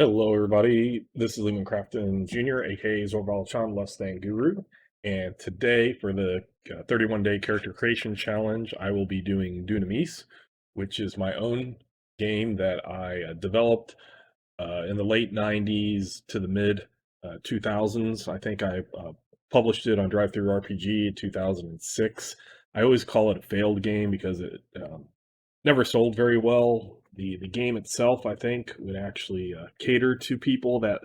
Hello, everybody. This is Lehman Crafton Jr., aka Zorval Chan Less Than Guru. And today, for the 31-day character creation challenge, I will be doing Dunamis, which is my own game that I developed in the late 90s to the mid 2000s. I think I published it on Drive Through RPG in 2006. I always call it a failed game because it never sold very well. The game itself, I think, would actually cater to people that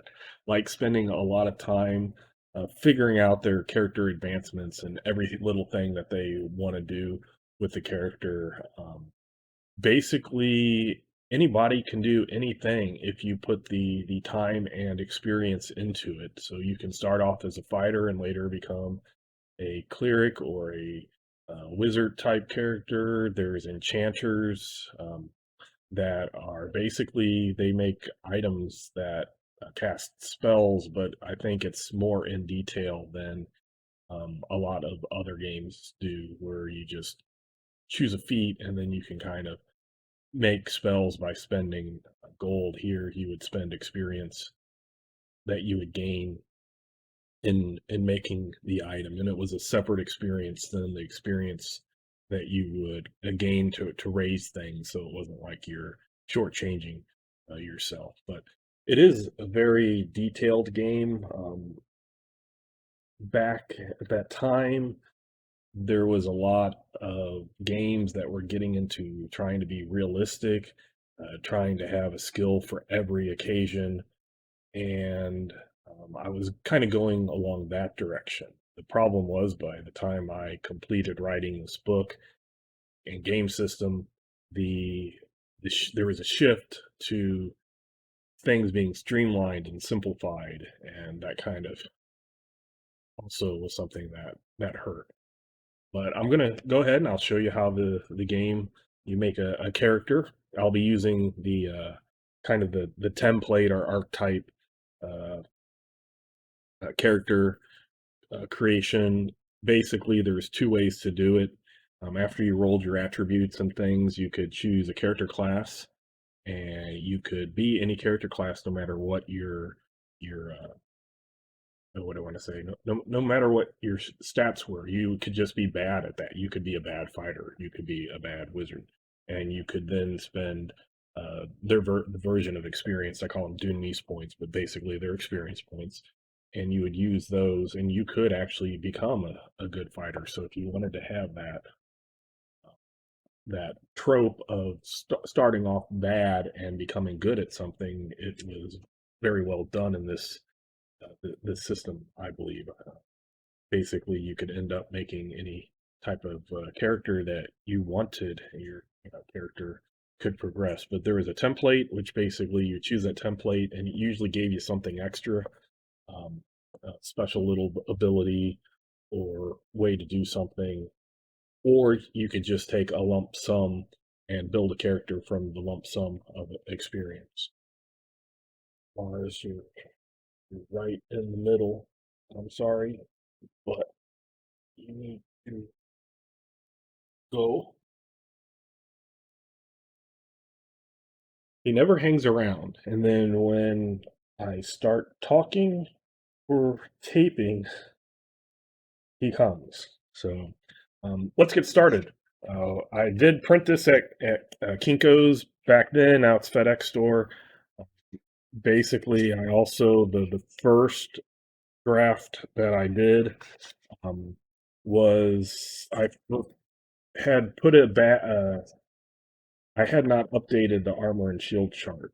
like spending a lot of time figuring out their character advancements and every little thing that they want to do with the character. Basically, anybody can do anything if you put the time and experience into it. So you can start off as a fighter and later become a cleric or a wizard type character. There's enchanters that are basically they make items that cast spells, but I think it's more in detail than a lot of other games do, where you just choose a feat and then you can kind of make spells by spending gold. Here, you would spend experience that you would gain in making the item, and it was a separate experience than the experience that you would gain to raise things. So it wasn't like you're shortchanging yourself. But it is a very detailed game. Back at that time, there was a lot of games that were getting into trying to be realistic, trying to have a skill for every occasion, and I was kind of going along that direction. The problem was by the time I completed writing this book and game system, the, there was a shift to things being streamlined and simplified, and that kind of also was something that hurt. But I'm gonna go ahead and I'll show you how the game you make a character. I'll be using the kind of the template or archetype uh, character creation. Basically, there's two ways to do it. After you rolled your attributes and things, you could choose a character class, and you could be any character class no matter what your what do I want to say? No matter what your stats were, you could just be bad at that. You could be a bad fighter. You could be a bad wizard, and you could then spend the version of experience. I call them Dunamis points, but basically they're experience points, and you would use those, and you could actually become a good fighter. So if you wanted to have that trope of starting off bad and becoming good at something, it was very well done in this system, I believe. Basically, you could end up making any type of character that you wanted. Your character could progress, but there was a template, which basically you choose that template, and it usually gave you something extra, a special little ability or way to do something, or you could just take a lump sum and build a character from the lump sum of experience. Mars, you're right in the middle. I'm sorry, but you need to go. He never hangs around. And then when I start talking or taping, he comes. So let's get started. I did print this at Kinko's back then. Now it's FedEx store. Basically, I also the first draft that I did um, was I had put it back. I had not updated the armor and shield chart,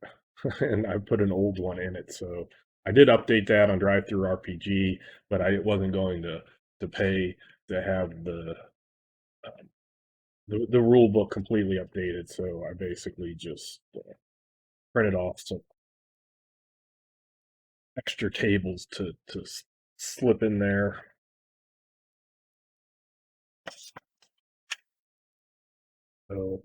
and I put an old one in it. So I did update that on Drive Through RPG, but I wasn't going to pay to have the rule book completely updated. So I basically just printed off some extra tables to slip in there. So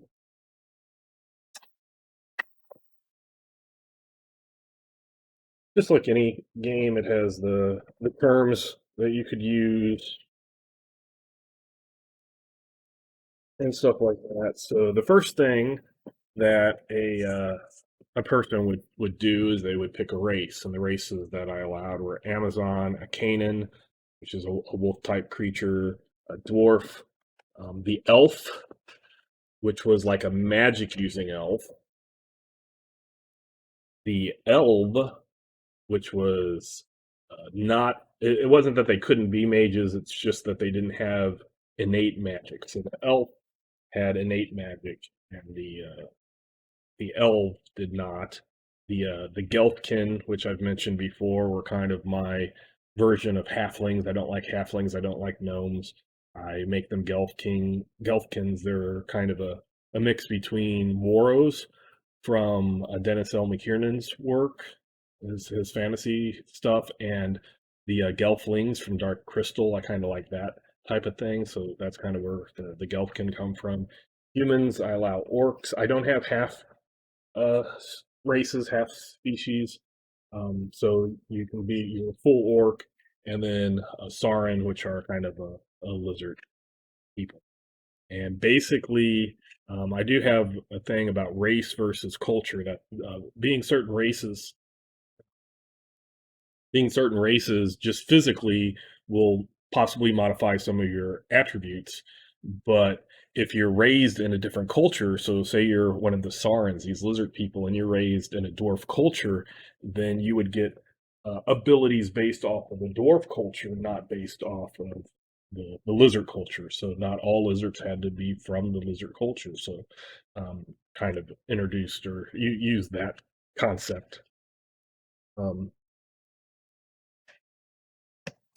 just like any game, it has the terms that you could use and stuff like that. So the first thing that a a person would do is they would pick a race, and the races that I allowed were Amazon, a Canaan, which is a wolf type creature, a dwarf, the elf, which was like a magic using elf, the elv, which was not. It wasn't that they couldn't be mages; it's just that they didn't have innate magic. So the elf had innate magic, and the elves did not. The Gelfkin, which I've mentioned before, were kind of my version of halflings. I don't like halflings. I don't like gnomes. I make them Gelfkins. They're kind of a mix between Moros from Dennis L. McKiernan's work, his fantasy stuff, and the Gelflings from Dark Crystal. I kind of like that type of thing. So that's kind of where the Gelfkin come from. Humans, I allow orcs. I don't have half uh, races, half species. So you can be your full orc, and then a Sauron, which are kind of a lizard people. And basically, I do have a thing about race versus culture that being certain races just physically will possibly modify some of your attributes. But if you're raised in a different culture, so say you're one of the Sarans, these lizard people, and you're raised in a dwarf culture, then you would get abilities based off of the dwarf culture, not based off of the lizard culture. So not all lizards had to be from the lizard culture. So kind of introduced or you use that concept. Um,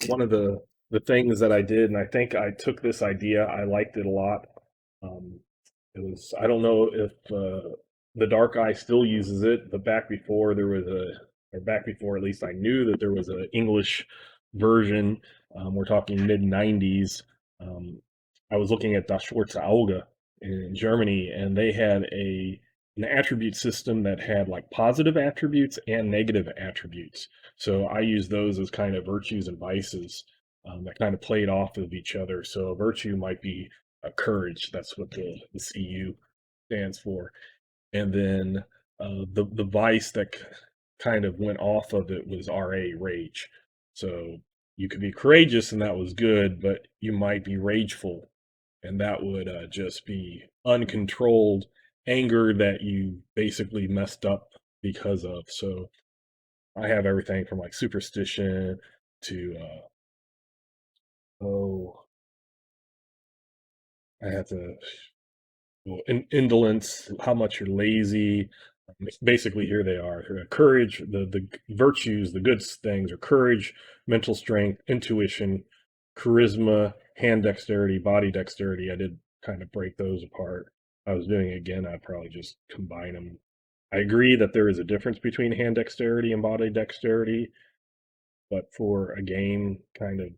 One of the things that I did, and I think I took this idea, I liked it a lot. Um, it was I don't know if the Dark Eye still uses it, but back before there was or back before at least I knew that there was an English version. We're talking mid '90s. Um, I was looking at Das Schwarze Auge in Germany, and they had an attribute system that had like positive attributes and negative attributes. So I use those as kind of virtues and vices that kind of played off of each other. So a virtue might be courage. That's what the CU stands for. And then the vice that kind of went off of it was RA, rage. So you could be courageous and that was good, but you might be rageful, and that would just be uncontrolled anger that you basically messed up because of. So I have everything from like superstition to oh, I have to well, indolence, how much you're lazy. Basically, here they are: courage, the virtues, the good things are courage, mental strength, intuition, charisma, hand dexterity, body dexterity. I did kind of break those apart. If I was doing it again, I'd probably just combine them. I agree that there is a difference between hand dexterity and body dexterity, but for a game kind of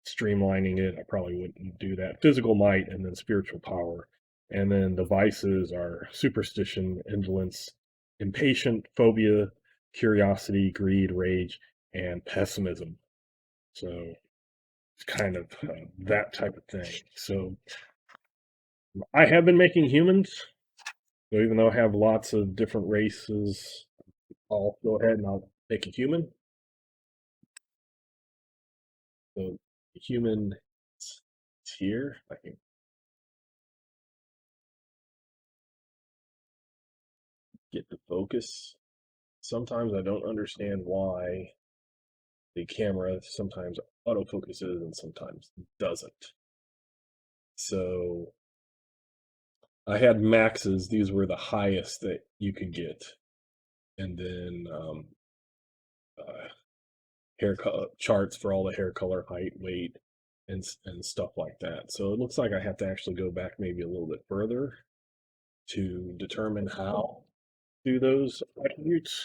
streamlining it, I probably wouldn't do that. Physical might and then spiritual power. And then the vices are superstition, indolence, impatient, phobia, curiosity, greed, rage, and pessimism. So it's kind of that type of thing. So I have been making humans. So even though I have lots of different races, I'll go ahead and I'll make a human. So the human is here. I can get the focus. Sometimes I don't understand why the camera sometimes autofocuses and sometimes doesn't. So I had maxes. These were the highest that you could get. And then uh, hair color charts for all the hair color, height, weight, and stuff like that. So it looks like I have to actually go back maybe a little bit further to determine how to do those attributes.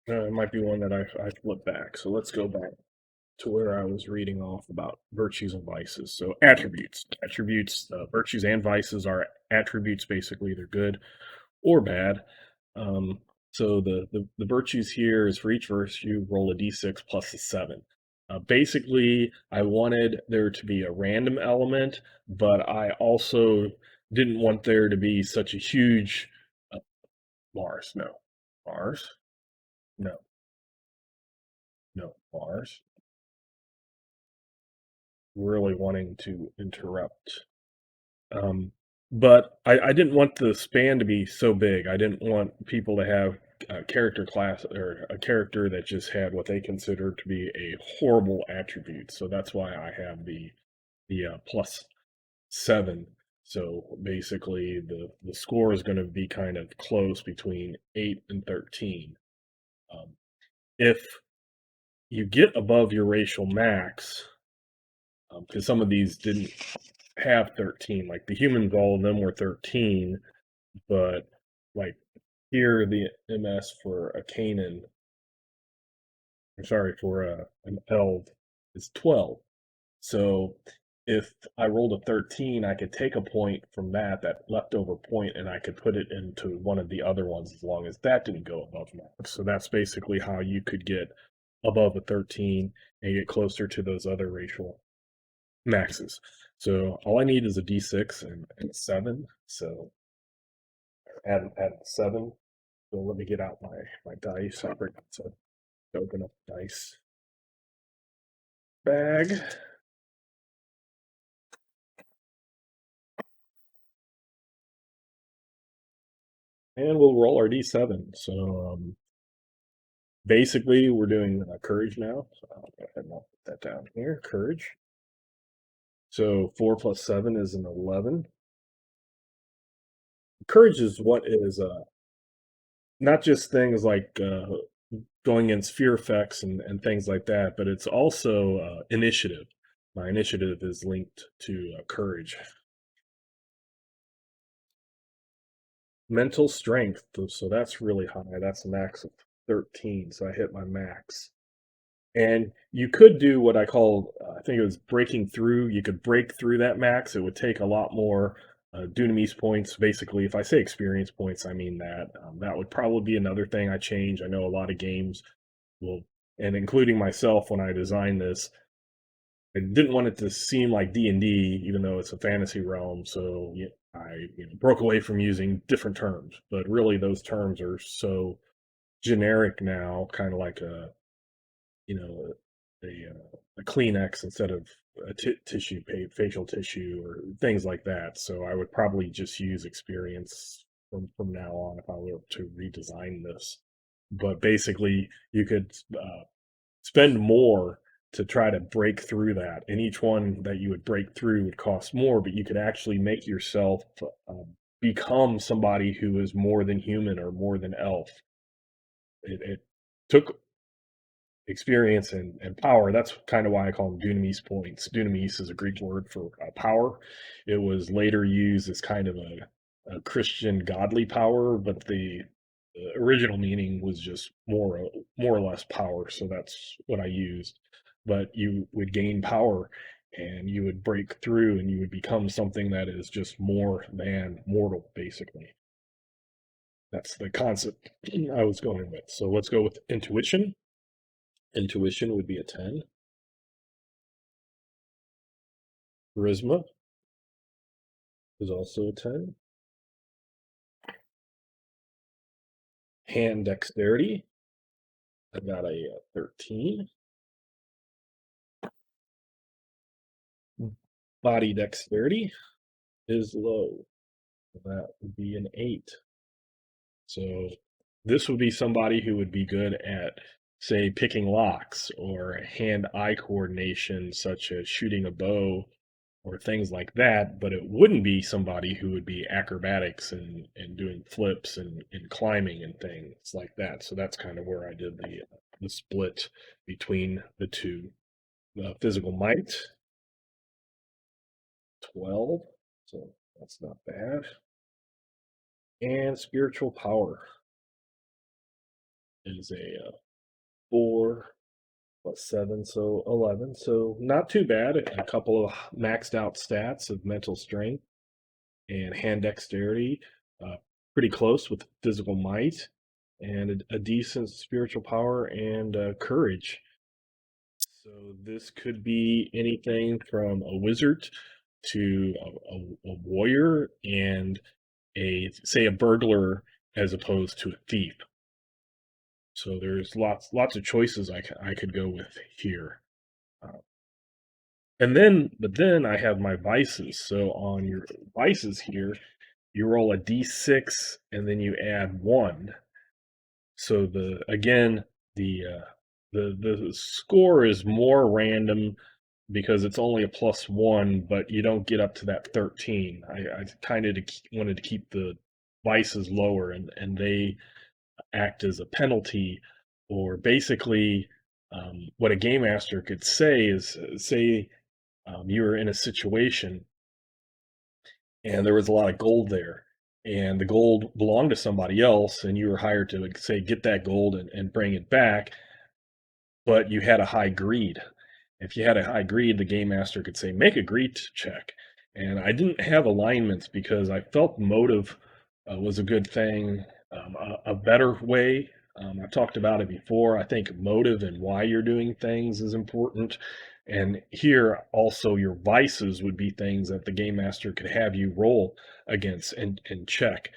It might be one that I flip back. So let's go back to where I was reading off about virtues and vices. So attributes, virtues and vices are attributes. Basically, they're good or bad. Um, so the virtues here is for each virtue, roll a d6 plus a 7. Basically, I wanted there to be a random element, but I also didn't want there to be such a huge uh, Mars. No, Mars. No, no, Mars. Really wanting to interrupt. Um, but I didn't want the span to be so big. I didn't want people to have a character class or a character that just had what they considered to be a horrible attribute. So that's why I have the plus 7. So basically, the score is going to be kind of close between 8 and 13. Um, if you get above your racial max, because some of these didn't have 13, like the humans, all of them were 13, but like here, the MS for a Canaan, or sorry, for an Eld is 12. So if I rolled a 13, I could take a point from that leftover point, and I could put it into one of the other ones as long as that didn't go above max. So that's basically how you could get above a 13 and get closer to those other racial maxes. So all I need is a d6 and 7. So add 7. So let me get out my dice. I forgot to open up the dice bag. And we'll roll our d7. So basically, we're doing courage now. So I'll go ahead and I'll put that down here. Courage. So 4 plus 7 is an 11. Courage is what is not just things like going against fear effects and things like that, but it's also initiative. My initiative is linked to courage. Mental strength, so that's really high. That's a max of 13, so I hit my max. And you could do what I call, I think it was breaking through. You could break through that max. It would take a lot more Dunamis points. Basically, if I say experience points, I mean that. That would probably be another thing I change. I know a lot of games will, and including myself when I designed this, I didn't want it to seem like D&D, even though it's a fantasy realm. So I broke away from using different terms. But really, those terms are so generic now, kind of like you know, a Kleenex instead of a tissue, facial tissue, or things like that. So I would probably just use experience from now on if I were to redesign this. But basically, you could spend more to try to break through that, and each one that you would break through would cost more. But you could actually make yourself become somebody who is more than human or more than elf. It took experience and power. That's kind of why I call them dunamis points. Dunamis is a Greek word for power. It was later used as kind of a Christian godly power, but the original meaning was just more or less power. So that's what I used. But you would gain power and you would break through and you would become something that is just more than mortal, basically. That's the concept I was going with. So let's go with intuition. Intuition would be a 10. Charisma is also a 10. Hand dexterity, I got a 13. Body dexterity is low. That would be an 8. So this would be somebody who would be good at, say, picking locks or hand-eye coordination, such as shooting a bow or things like that, but it wouldn't be somebody who would be acrobatics and doing flips and climbing and things like that. So that's kind of where I did the split between the two. Physical might, 12, so that's not bad. And spiritual power is a 4 plus 7, so 11. So not too bad. A couple of maxed out stats of mental strength and hand dexterity, uh, pretty close with physical might, and a decent spiritual power and courage. So this could be anything from a wizard to a warrior and a say a burglar as opposed to a thief. So there's lots of choices I could go with here. Uh, but then I have my vices. So on your vices here, you roll a d6 and then you add one. So the again the score is more random because it's only a plus one, but you don't get up to that 13. I kind of wanted to keep the vices lower, and they act as a penalty, or basically, what a game master could say is, say, you were in a situation and there was a lot of gold there, and the gold belonged to somebody else, and you were hired to like, say get that gold and bring it back, but you had a high greed. If you had a high greed, the game master could say, make a greed check. And I didn't have alignments because I felt motive was a good thing, a better way. I've talked about it before. I think motive and why you're doing things is important. And here also your vices would be things that the game master could have you roll against and check.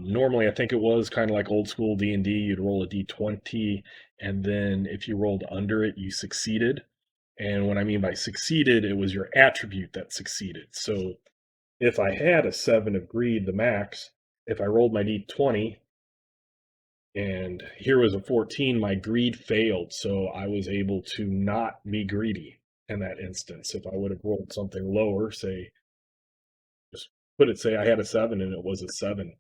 Normally, I think it was kind of like old school D&D. You'd roll a d20, and then if you rolled under it, you succeeded. And what I mean by succeeded, it was your attribute that succeeded. So if I had a 7 of greed, the max, if I rolled my d20 and here was a 14, my greed failed. So I was able to not be greedy in that instance. If I would have rolled something lower, say, just put it, say I had a 7 and it was a 7,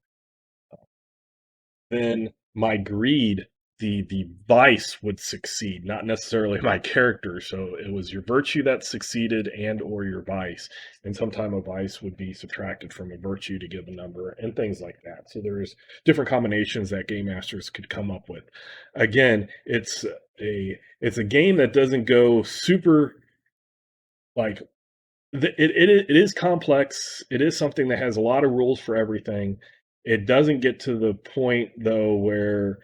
then my greed, the vice would succeed, not necessarily my character. So it was your virtue that succeeded and or your vice. And sometime a vice would be subtracted from a virtue to give a number and things like that. So there's different combinations that game masters could come up with. Again, it's a game that doesn't go super like it is complex. It is something that has a lot of rules for everything. It doesn't get to the point though where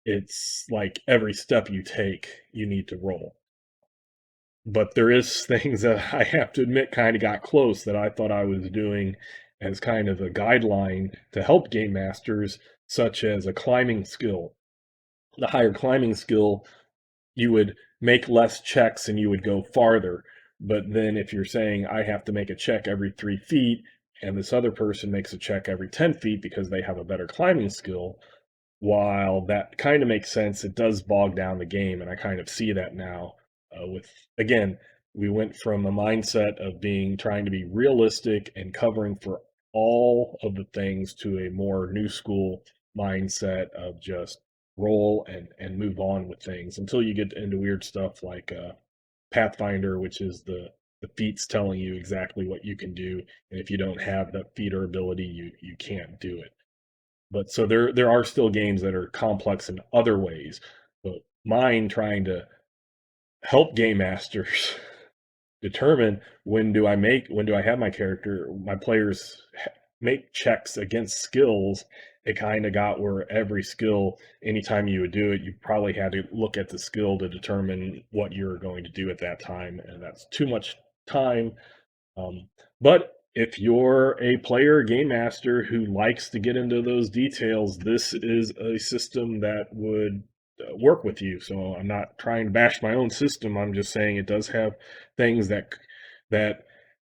it's like every step you take, you need to roll. But there is things that I have to admit kind of got close that I thought I was doing as kind of a guideline to help game masters, such as a climbing skill. The higher climbing skill, you would make less checks and you would go farther. But then if you're saying I have to make a check every 3 feet and this other person makes a check every 10 feet because they have a better climbing skill, while that kind of makes sense, it does bog down the game, and I kind of see that now. With again, we went from a mindset of being trying to be realistic and covering for all of the things to a more new school mindset of just roll and move on with things until you get into weird stuff like Pathfinder, which is the feats telling you exactly what you can do, and if you don't have that feat or ability, you can't do it. But so there are still games that are complex in other ways, but mine trying to help game masters determine when do I have my character, my players make checks against skills. It kind of got where every skill, anytime you would do it, you probably had to look at the skill to determine what you're going to do at that time, and that's too much time. But if you're a player, game master who likes to get into those details, this is a system that would work with you. So I'm not trying to bash my own system. I'm just saying it does have things that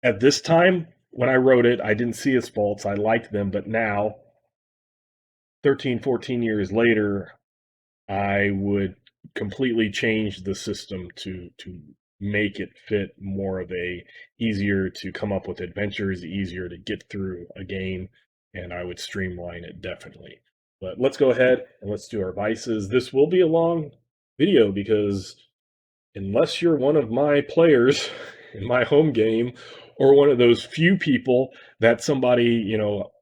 at this time when I wrote it, I didn't see its faults. I liked them, but now 13, 14 years later, I would completely change the system to make it fit more of a easier to come up with adventures, easier to get through a game, and I would streamline it definitely. But let's go ahead and let's do our vices. This will be a long video because unless you're one of my players in my home game or one of those few people that somebody,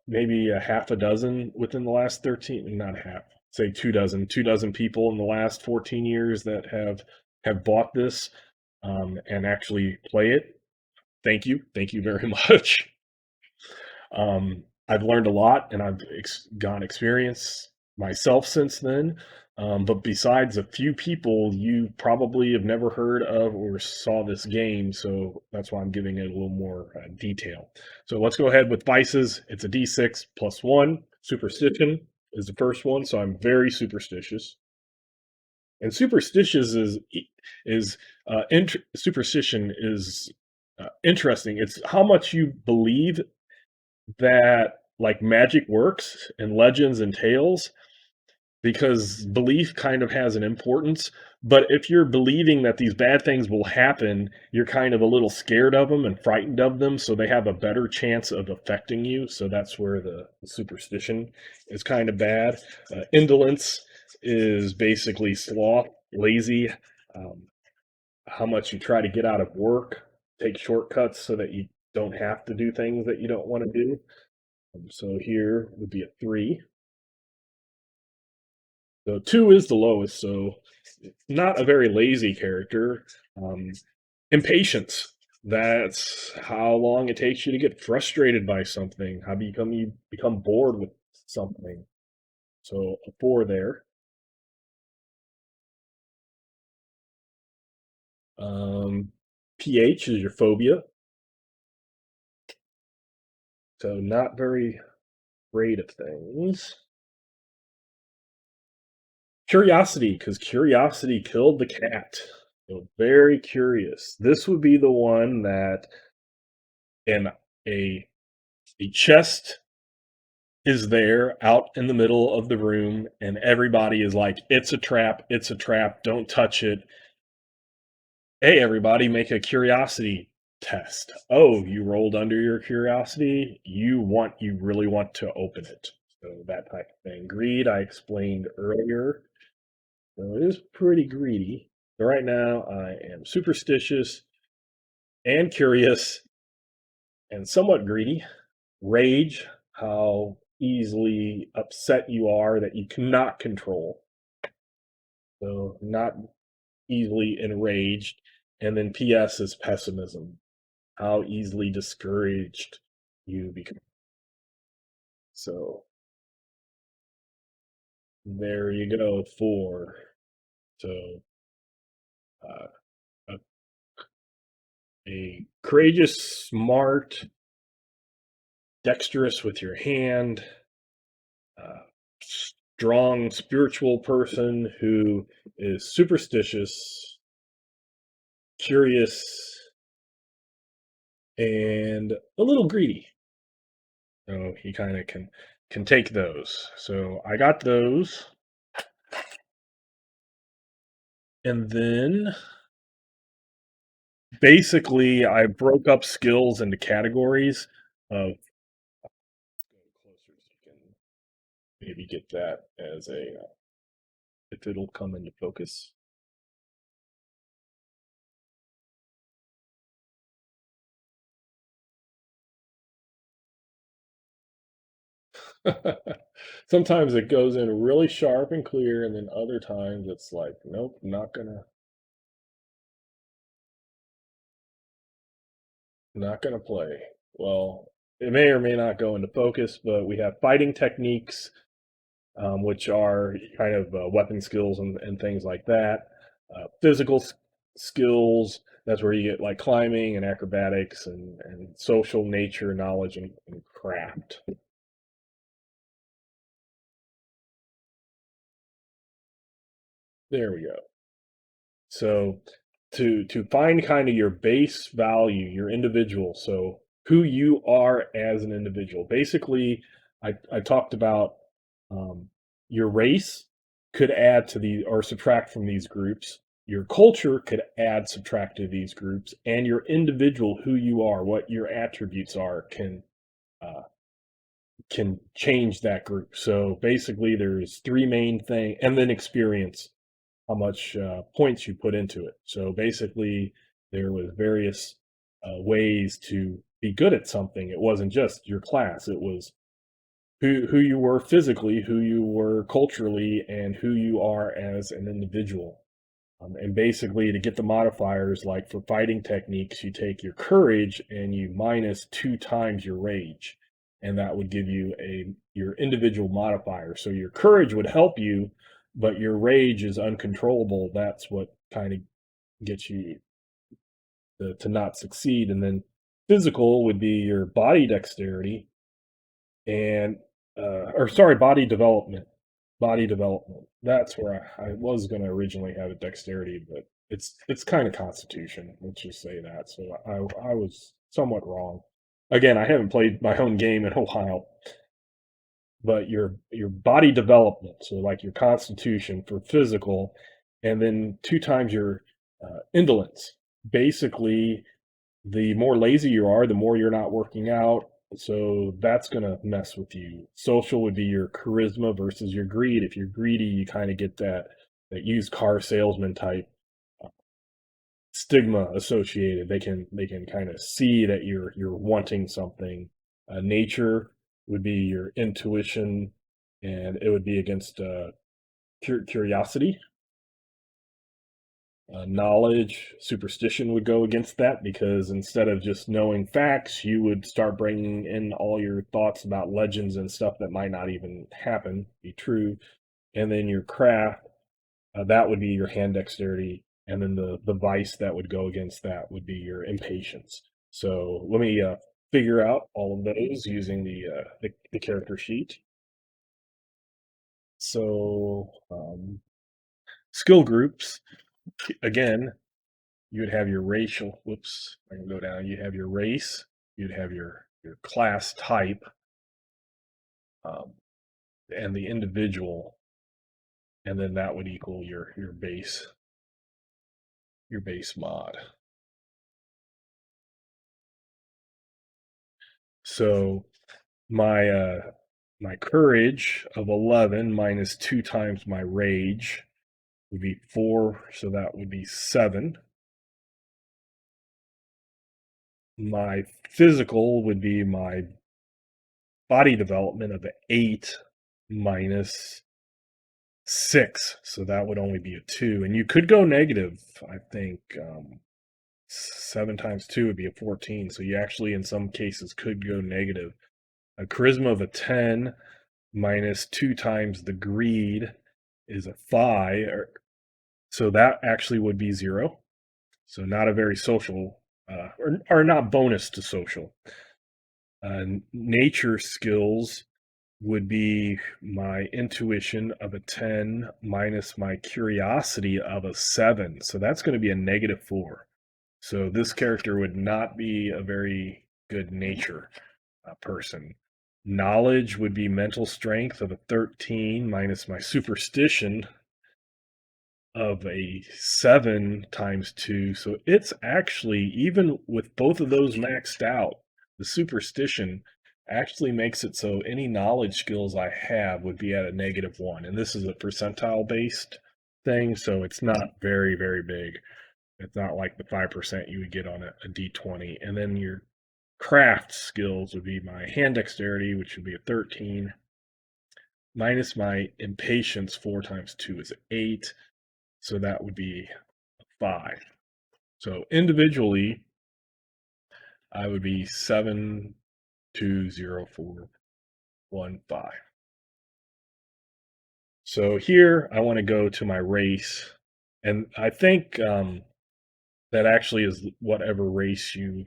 maybe a half a dozen within the last 13, not half, say 2 dozen people in the last 14 years that have bought this and actually play it. Thank you very much. I've learned a lot and I've gone experience myself since then. But besides a few people, you probably have never heard of or saw this game, so that's why I'm giving it a little more detail. So let's go ahead with vices. It's a d6 plus one. Superstition is the first one, so I'm very superstitious. And superstitious superstition is interesting. It's how much you believe that like magic works and legends and tales, because belief kind of has an importance. But if you're believing that these bad things will happen, you're kind of a little scared of them and frightened of them, so they have a better chance of affecting you. So that's where the superstition is kind of bad. Indolence is basically sloth, lazy, um, how much you try to get out of work, take shortcuts so that you don't have to do things that you don't want to do. So here would be a three. So two is the lowest. So not a very lazy character. Um, Impatience. That's how long it takes you to get frustrated by something. How you become bored with something. So a four there. PH is your phobia. So not very afraid of things. Curiosity, because curiosity killed the cat. So very curious. This would be the one that in a a chest is there out in the middle of the room, and everybody is like, it's a trap, don't touch it. Hey, everybody, make a curiosity test. Oh, you rolled under your curiosity. You really want to open it. So that type of thing. Greed, I explained earlier. So it is pretty greedy. So right now, I am superstitious and curious and somewhat greedy. Rage, how easily upset you are that you cannot control. So not easily enraged. And then PS is pessimism, how easily discouraged you become. So there you go, four. So uh, a, a courageous, smart, dexterous with your hand, strong spiritual person who is superstitious, curious, and a little greedy. So he kind of can take those. So I got those, and then basically I broke up skills into categories of closer so you can maybe get that as a if it'll come into focus. Sometimes it goes in really sharp and clear, and then other times it's like, nope, not gonna play. Well, it may or may not go into focus, but we have fighting techniques, which are kind of weapon skills and things like that. Physical skills, that's where you get like climbing and acrobatics and social nature knowledge and craft. There we go. So to find kind of your base value, your individual, so who you are as an individual. Basically, I talked about um, your race could add to the or subtract from these groups. Your culture could add, subtract to these groups, and your individual, who you are, what your attributes are, uh, can change that group. So basically, there's three main things, and then experience how much points you put into it. So basically, there was various ways to be good at something. It wasn't just your class. It was who you were physically, who you were culturally, and who you are as an individual. And basically, to get the modifiers, like for fighting techniques, you take your courage and you minus two times your rage, and that would give you a your individual modifier. So your courage would help you, but your rage is uncontrollable. That's what kind of gets you to not succeed. And then physical would be your body dexterity and or sorry, body development. Body development. That's where I was going to originally have a dexterity, but it's kind of constitution. Let's just say that. So I was somewhat wrong. Again, I haven't played my own game in a while, but your body development, so like your constitution for physical, and then two times your indolence. Basically, the more lazy you are, the more you're not working out. So that's going to mess with you. Social would be your charisma versus your greed. If you're greedy, you kind of get that used car salesman type stigma associated. They can kind of see that you're wanting something. Nature would be your intuition, and it would be against curiosity. Knowledge, superstition would go against that because instead of just knowing facts, you would start bringing in all your thoughts about legends and stuff that might not even happen, be true. And then your craft, that would be your hand dexterity. And then the vice that would go against that would be your impatience. So let me figure out all of those using the character sheet. So skill groups, again, you would have your racial, whoops, I can go down. You have your race, you'd have your class type, um, and the individual, and then that would equal your base mod. So my courage of 11 minus 2 times my rage would be 4, so that would be 7. My physical would be my body development of 8 minus 6, so that would only be a 2. And you could go negative, I think. 7 times 2 would be a 14. So you actually, in some cases, could go negative. A charisma of a 10 minus 2 times the greed is a 5. So that actually would be 0. So not a very social, or not bonus to social. Nature skills would be my intuition of a 10 minus my curiosity of a 7. So that's going to be a negative 4. So this character would not be a very good nature person. Knowledge would be mental strength of a 13 minus my superstition of a 7 times 2. So it's actually, even with both of those maxed out, the superstition actually makes it so any knowledge skills I have would be at a negative 1. And this is a percentile based thing, so it's not very, very big. It's not like the 5% you would get on a d20. And then your craft skills would be my hand dexterity, which would be a 13, minus my impatience. 4 times 2 is 8. So that would be 5. So individually, I would be 7, 2, 0, 4, 1, 5. So here I want to go to my race. And I think that actually is whatever race you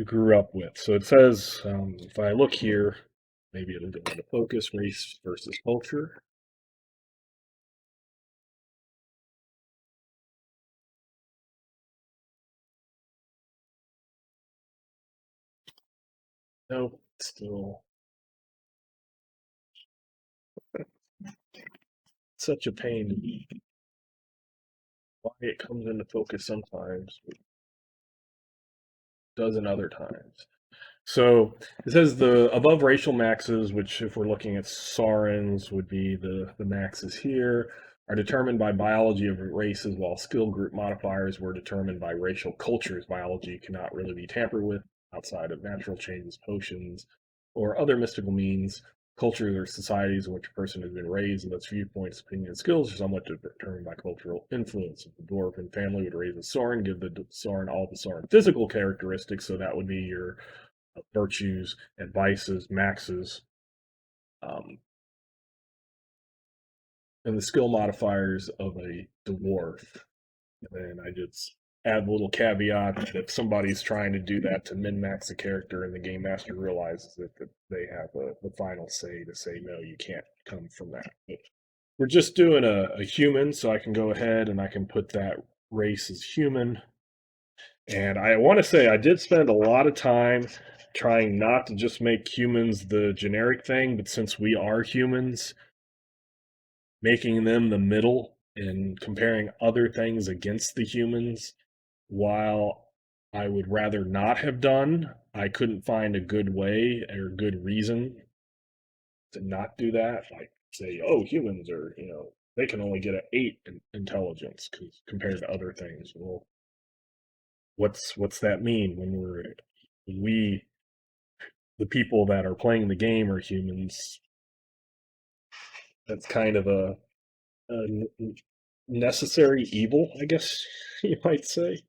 grew up with. So it says, if I look here, maybe it'll go into focus, race versus culture. Nope, still such a pain to me. Why it comes into focus sometimes, but doesn't other times. So it says the above racial maxes, which if we're looking at Sarens would be the maxes here, are determined by biology of races, while skill group modifiers were determined by racial cultures. Biology cannot really be tampered with outside of natural changes, potions, or other mystical means. Cultures are societies in which a person has been raised, and thus viewpoints, opinions, and skills are somewhat determined by cultural influence. If the dwarven family would raise a Soren, give the Soren all the Soren physical characteristics, so that would be your virtues and vices, maxes. Um, and the skill modifiers of a dwarf. And I just add a little caveat that if somebody's trying to do that to min max a character and the game master realizes it, that they have the final say to say, no, you can't come from that. But we're just doing a human, so I can go ahead and I can put that race as human. And I want to say I did spend a lot of time trying not to just make humans the generic thing, but since we are humans, making them the middle and comparing other things against the humans, while I would rather not have done, I couldn't find a good way or good reason to not do that. Like say, oh, humans are, they can only get an 8 in intelligence compared to other things. Well, what's that mean when we the people that are playing the game are humans? That's kind of a necessary evil, I guess you might say.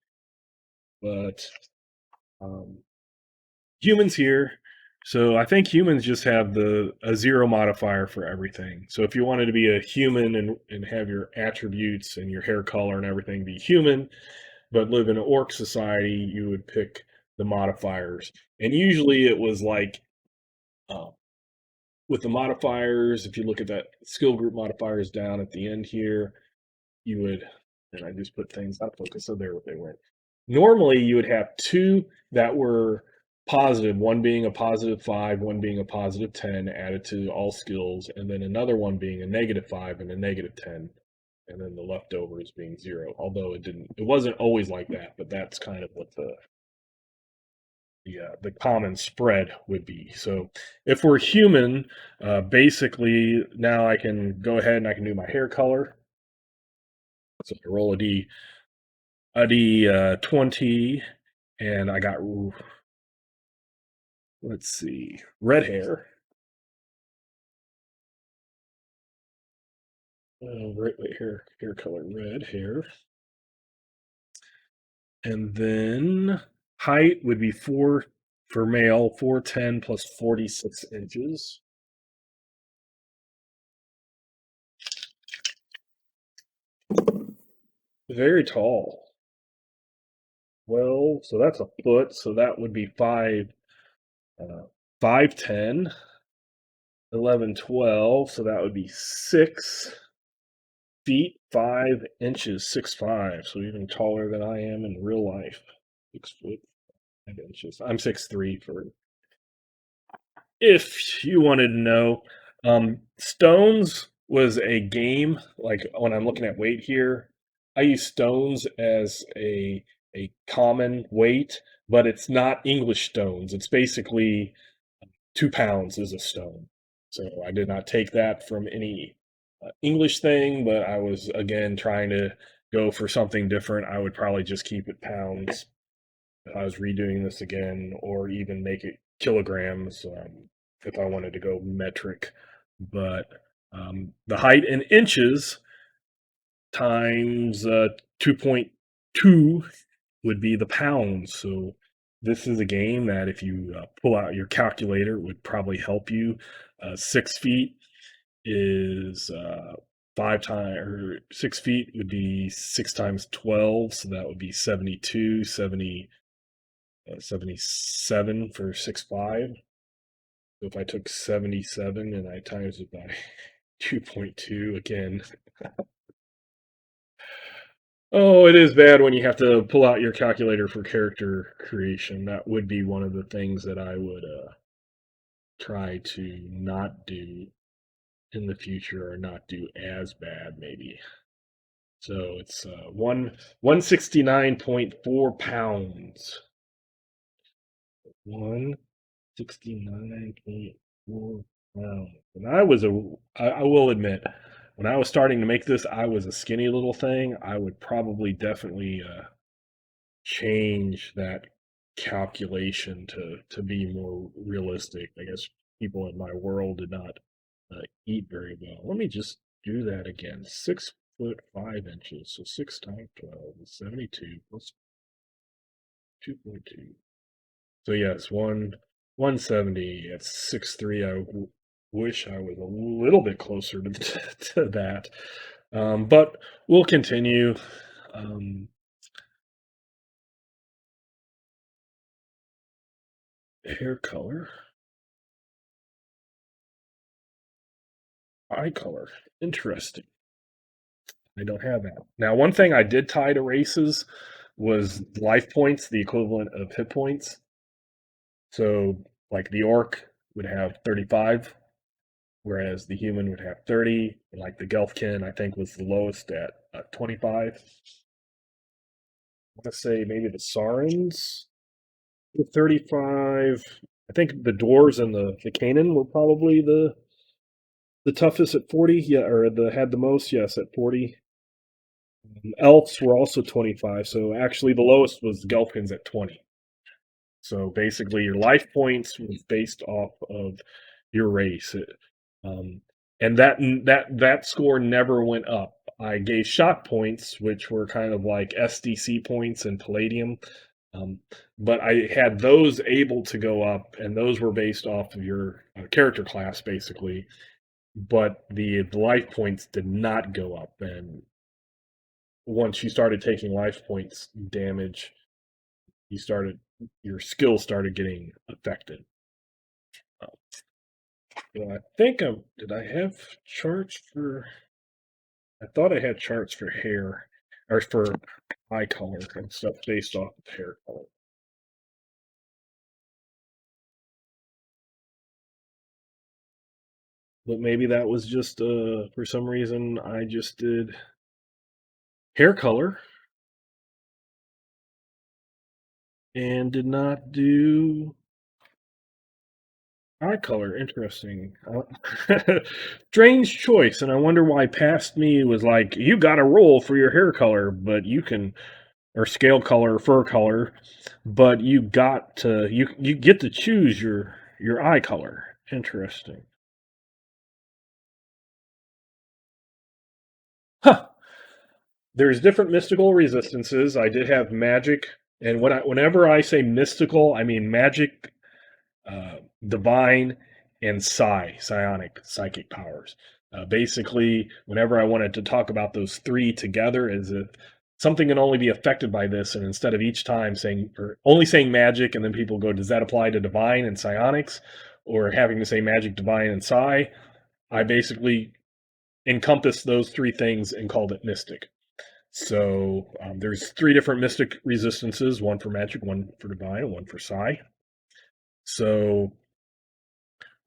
But um, humans here. So I think humans just have the a zero modifier for everything. So if you wanted to be a human and have your attributes and your hair color and everything be human, but live in an orc society, you would pick the modifiers. And usually it was like uh, with the modifiers, if you look at that skill group modifiers down at the end here, you would, and I just put things out of focus, so there what they went. Normally, you would have two that were positive, one being a +5, one being a +10 added to all skills, and then another one being a -5 and a -10, and then the leftovers being 0. Although it wasn't always like that, but that's kind of what the common spread would be. So if we're human, basically now I can go ahead and I can do my hair color. So I roll a 20, and I got, let's see, red hair. Hair color red hair. And then height would be 4 for male, 4'10" plus 46 inches. Very tall. Well, so that's a foot, so that would be 5'10", 11, 12, so that would be 6 feet 5 inches, 6'5", so even taller than I am in real life. 6 foot 5 inches. I'm 6'3" for if you wanted to know. Stones was a game. Like when I'm looking at weight here, I use stones as a common weight, but it's not English stones. It's basically 2 pounds is a stone. So I did not take that from any English thing, but I was again trying to go for something different. I would probably just keep it pounds if I was redoing this again, or even make it kilograms if I wanted to go metric. But the height in inches times 2.2 would be the pounds. So this is a game that if you pull out your calculator, would probably help you. 6 feet is 5 times, or 6 feet would be 6 times 12, so that would be 72, 77 for 6'5". So if I took 77 and I times it by 2.2 again. Oh, it is bad when you have to pull out your calculator for character creation. That would be one of the things that I would try to not do in the future, or not do as bad maybe. So it's 169.4 pounds. 169.4 pounds. And I will admit, when I was starting to make this, I was a skinny little thing. I would probably definitely change that calculation to be more realistic. I guess people in my world did not eat very well. Let me just do that again. 6 foot 5 inches, so 6 times 12 is 72 plus 2.2. So yes, 170. It's 6'3". Wish I was a little bit closer to to that. But we'll continue. Um, hair color, eye color. Interesting. I don't have that. Now, one thing I did tie to races was life points, the equivalent of hit points. So, like the orc would have 35, whereas the human would have 30. And like the Gelfkin, I think was the lowest at 25. I want to say maybe the Sarans with 35. I think the dwarves and the Canaan were probably the toughest at 40. Yeah, or the had the most. Yes, at 40. Elves were also 25. So actually, the lowest was Gelfkins at 20. So basically, your life points was based off of your race. Um, and that score never went up. I gave shock points, which were kind of like SDC points and Palladium, um, but I had those able to go up, and those were based off of your character class, basically. But the life points did not go up, and once you started taking life points damage, you started your skill started getting affected. Uh, I think did I have charts for? I thought I had charts for hair or for eye color and stuff based off of hair color. But maybe that was just for some reason I just did hair color and did not do eye color. Interesting. Strange choice, and I wonder why past me was like, you got a roll for your hair color, but you can or scale color, fur color, but you get to choose your eye color. Interesting. Huh. There's different mystical resistances. I did have magic, and whenever I say mystical, I mean magic, divine, and psionic, psychic powers. Basically, whenever I wanted to talk about those three together, as if something can only be affected by this, and instead of each time saying or only saying magic, and then people go, does that apply to divine and psionics, or having to say magic, divine, and psi? I basically encompassed those three things and called it mystic. So there's three different mystic resistances: one for magic, one for divine, and one for psi. So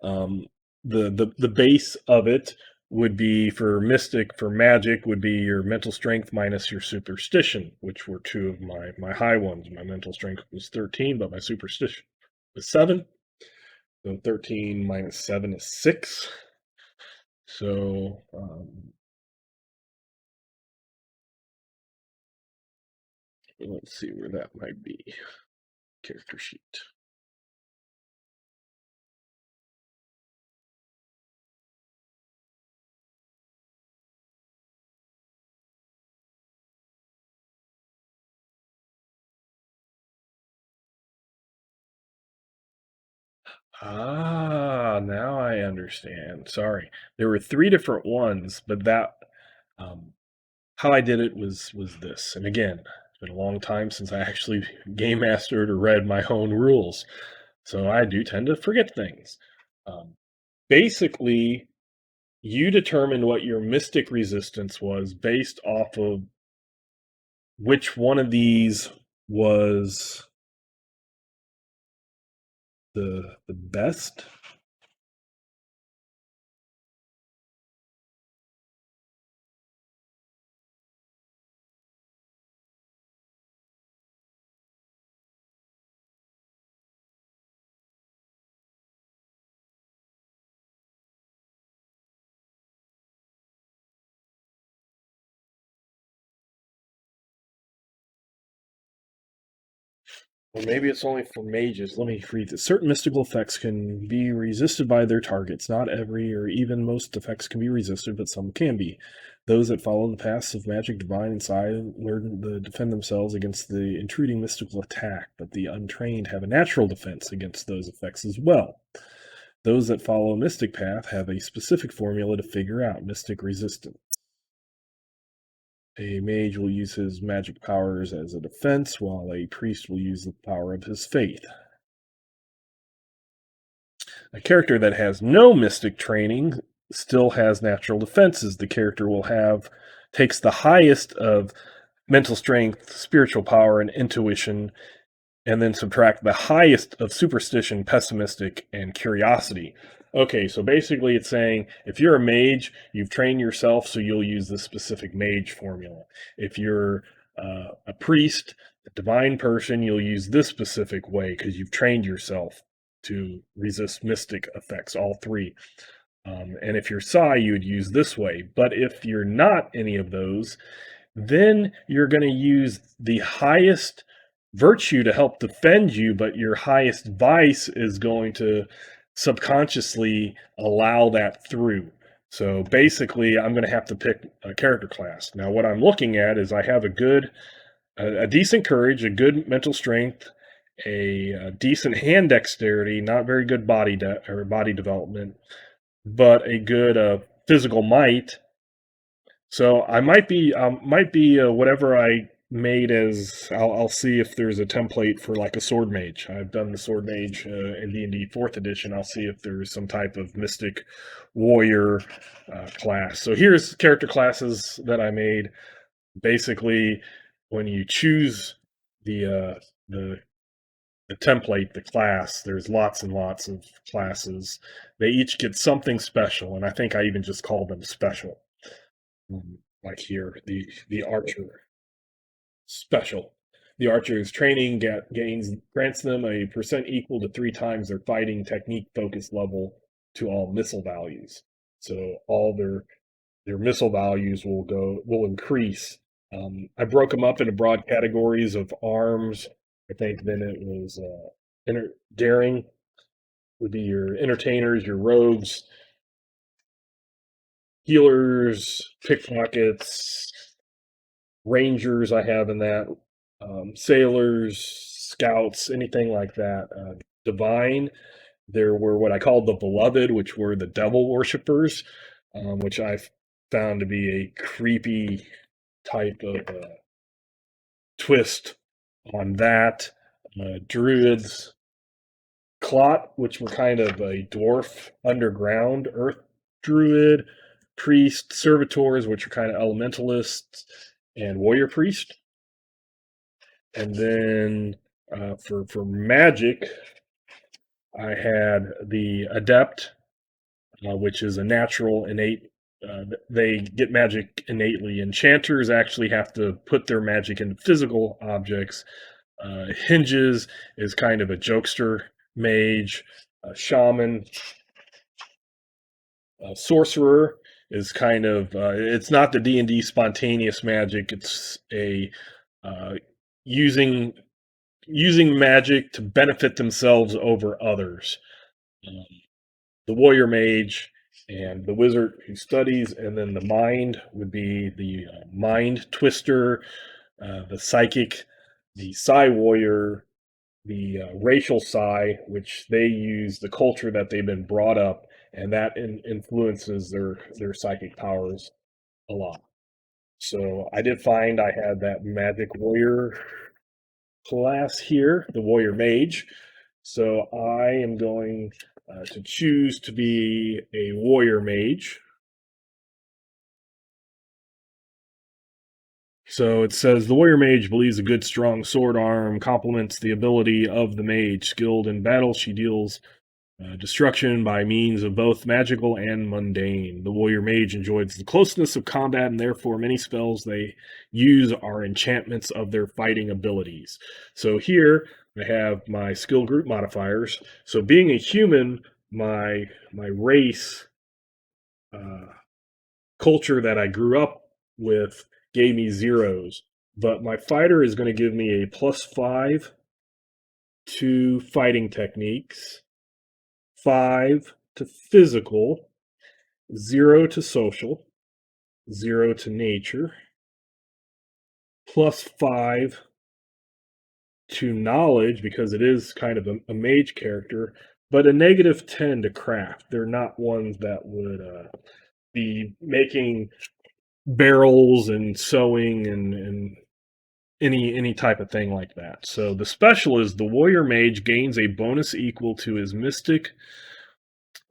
um, the base of it would be for mystic for magic would be your mental strength minus your superstition, which were two of my high ones. My mental strength was 13, but my superstition was 7. So 13 minus 7 is 6. So let's see where that might be. Character sheet. Ah, now I understand. Sorry. There were 3 different ones, but that um, how I did it was this. And again, it's been a long time since I actually game mastered or read my own rules. So I do tend to forget things. Um, basically, you determined what your mystic resistance was based off of which one of these was the best. Or maybe it's only for mages. Let me read this. Certain mystical effects can be resisted by their targets. Not every or even most effects can be resisted, but some can be. Those that follow the paths of magic, divine, and psi learn to defend themselves against the intruding mystical attack, but the untrained have a natural defense against those effects as well. Those that follow a mystic path have a specific formula to figure out mystic resistance. A mage will use his magic powers as a defense, while a priest will use the power of his faith. A character that has no mystic training still has natural defenses. The character will have takes the highest of mental strength, spiritual power, and intuition, and then subtract the highest of superstition, pessimistic, and curiosity. Okay, so basically it's saying if you're a mage, you've trained yourself, so you'll use the specific mage formula. If you're a priest, a divine person, you'll use this specific way because you've trained yourself to resist mystic effects, all three. And if you're Psi, you would use this way. But if you're not any of those, then you're going to use the highest virtue to help defend you, but your highest vice is going to subconsciously allow that through. So basically, I'm going to have to pick a character class. Now, what I'm looking at is I have a decent courage, a good mental strength, a decent hand dexterity, not very good body development, but a good physical might. So I might be whatever I made as. I'll see if there's a template for like a sword mage. I've done the sword mage in D&D Fourth Edition. I'll see if there's some type of mystic warrior class. So here's character classes that I made. Basically, when you choose the the template, the class, there's lots and lots of classes. They each get something special, and I think I even just call them special. Like here, the archer special. The archer's training grants them a percent equal to 3 times their fighting technique focus level to all missile values. So all their missile values will increase. I broke them up into broad categories of arms. I think then it was daring would be your entertainers, your rogues, healers, pickpockets, rangers. I have in that sailors, scouts, anything like that. Divine. There were what I called the beloved, which were the devil worshippers, which I found to be a creepy type of twist on that. Druids, Clot, which were kind of a dwarf underground earth druid, priest, servitors, which are kind of elementalists, and warrior priest. And then for magic, I had the adept, which is a natural innate. They get magic innately. Enchanters actually have to put their magic into physical objects. Hinges is kind of a jokester mage. Shaman, sorcerer is kind of it's not the D&D spontaneous magic. It's a uh, using magic to benefit themselves over others. Um, the warrior mage and the wizard who studies, and then the mind would be the mind twister, the psychic, the psi warrior, the racial psi, which they use the culture that they've been brought up, and that influences their psychic powers a lot. So I did find I had that magic warrior class here, the warrior mage. So I am going to choose to be a warrior mage. So it says the warrior mage believes a good strong sword arm complements the ability of the mage. Skilled in battle, she deals destruction by means of both magical and mundane. The warrior mage enjoys the closeness of combat, and therefore many spells they use are enchantments of their fighting abilities. So here I have my skill group modifiers. So being a human, my race culture that I grew up with gave me zeros, but my fighter is going to give me a +5 to fighting techniques, 5 to physical, 0 to social, 0 to nature, +5 to knowledge because it is kind of a mage character, but a -10 to craft. They're not ones that would be making barrels and sewing and any type of thing like that. So the special is the warrior mage gains a bonus equal to his mystic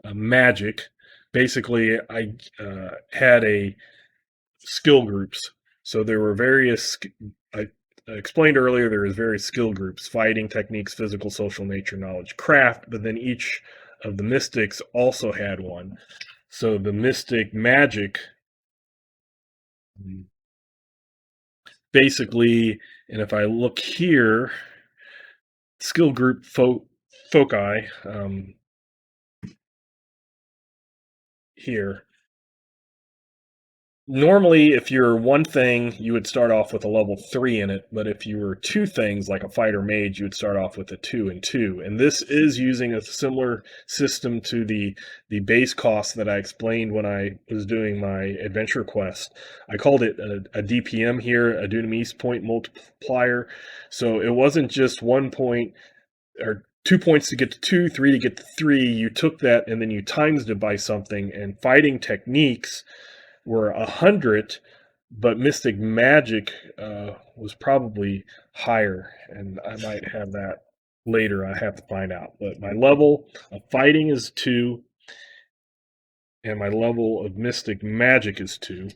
magic. Basically, I had a skill groups. So there were I explained earlier there is various skill groups: fighting, techniques, physical, social, nature, knowledge, craft. But then each of the mystics also had one. So the mystic magic, basically, and if I look here, skill group foci, here. Normally, if you're one thing, you would start off with a level 3 in it, but if you were two things like a fighter mage, you would start off with a 2 and 2. And this is using a similar system to the base cost that I explained when I was doing my adventure quest. I called it a DPM here, a Dunamis point multiplier. So it wasn't just 1 point or 2 points to get to two, three to get to three. You took that and then you times it by something. And fighting techniques were 100, but Mystic Magic was probably higher, and I might have that later. I have to find out. But my level of fighting is 2, and my level of Mystic Magic is 2.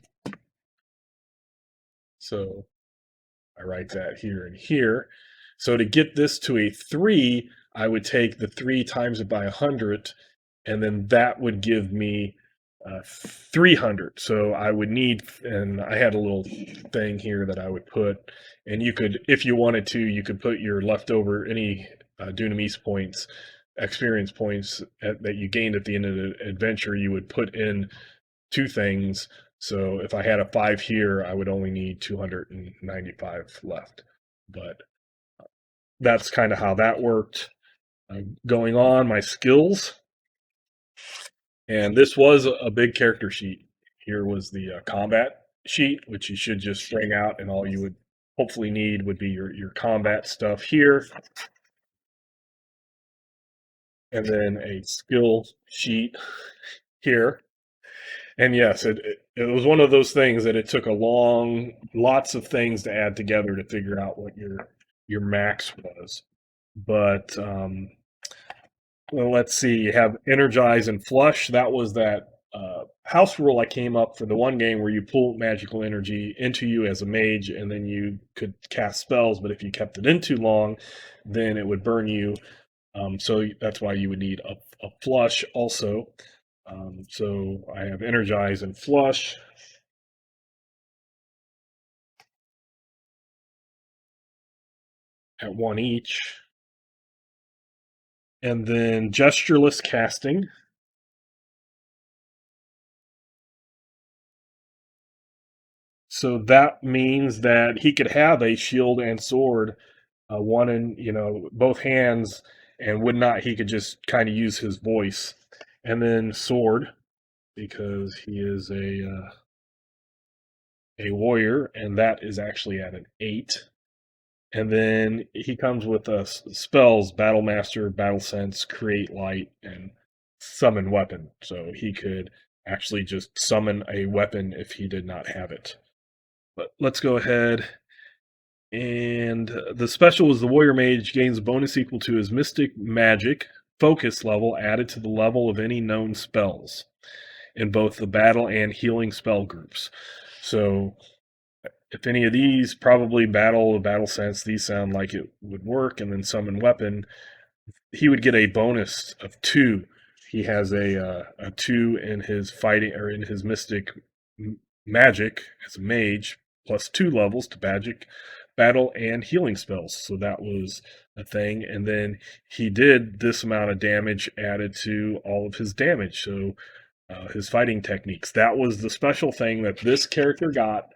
So I write that here and here. So to get this to a 3, I would take the 3 times it by 100, and then that would give me 300. So I would need, and I had a little thing here that I would put, and you could, if you wanted to, you could put your leftover, any Dunamis points, experience points that you gained at the end of the adventure, you would put in two things. So if I had a 5 here, I would only need 295 left. But that's kind of how that worked. Going on, my skills. And this was a big character sheet. Here was the combat sheet, which you should just bring out, and all you would hopefully need would be your combat stuff here. And then a skill sheet here. And yes, it was one of those things that it took lots of things to add together to figure out what your max was. But well, let's see. You have energize and flush. That was that house rule I came up for the one game where you pull magical energy into you as a mage, and then you could cast spells. But if you kept it in too long, then it would burn you. So that's why you would need a flush also. So I have energize and flush. At one each. And then gestureless casting. So that means that he could have a shield and sword, one in, both hands, and would not, he could just kind of use his voice. And then sword, because he is a warrior, and that is actually at an 8. And then he comes with spells: Battle Master, Battle Sense, Create Light, and Summon Weapon. So he could actually just summon a weapon if he did not have it. But let's go ahead. And the special is the Warrior Mage gains a bonus equal to his Mystic Magic focus level added to the level of any known spells in both the battle and healing spell groups. So if any of these, probably battle sense, these sound like it would work, and then summon weapon, he would get a bonus of 2. He has a 2 in his fighting, or in his mystic magic as a mage, plus 2 levels to magic, battle, and healing spells. So that was a thing. And then he did this amount of damage added to all of his damage. So his fighting techniques. That was the special thing that this character got.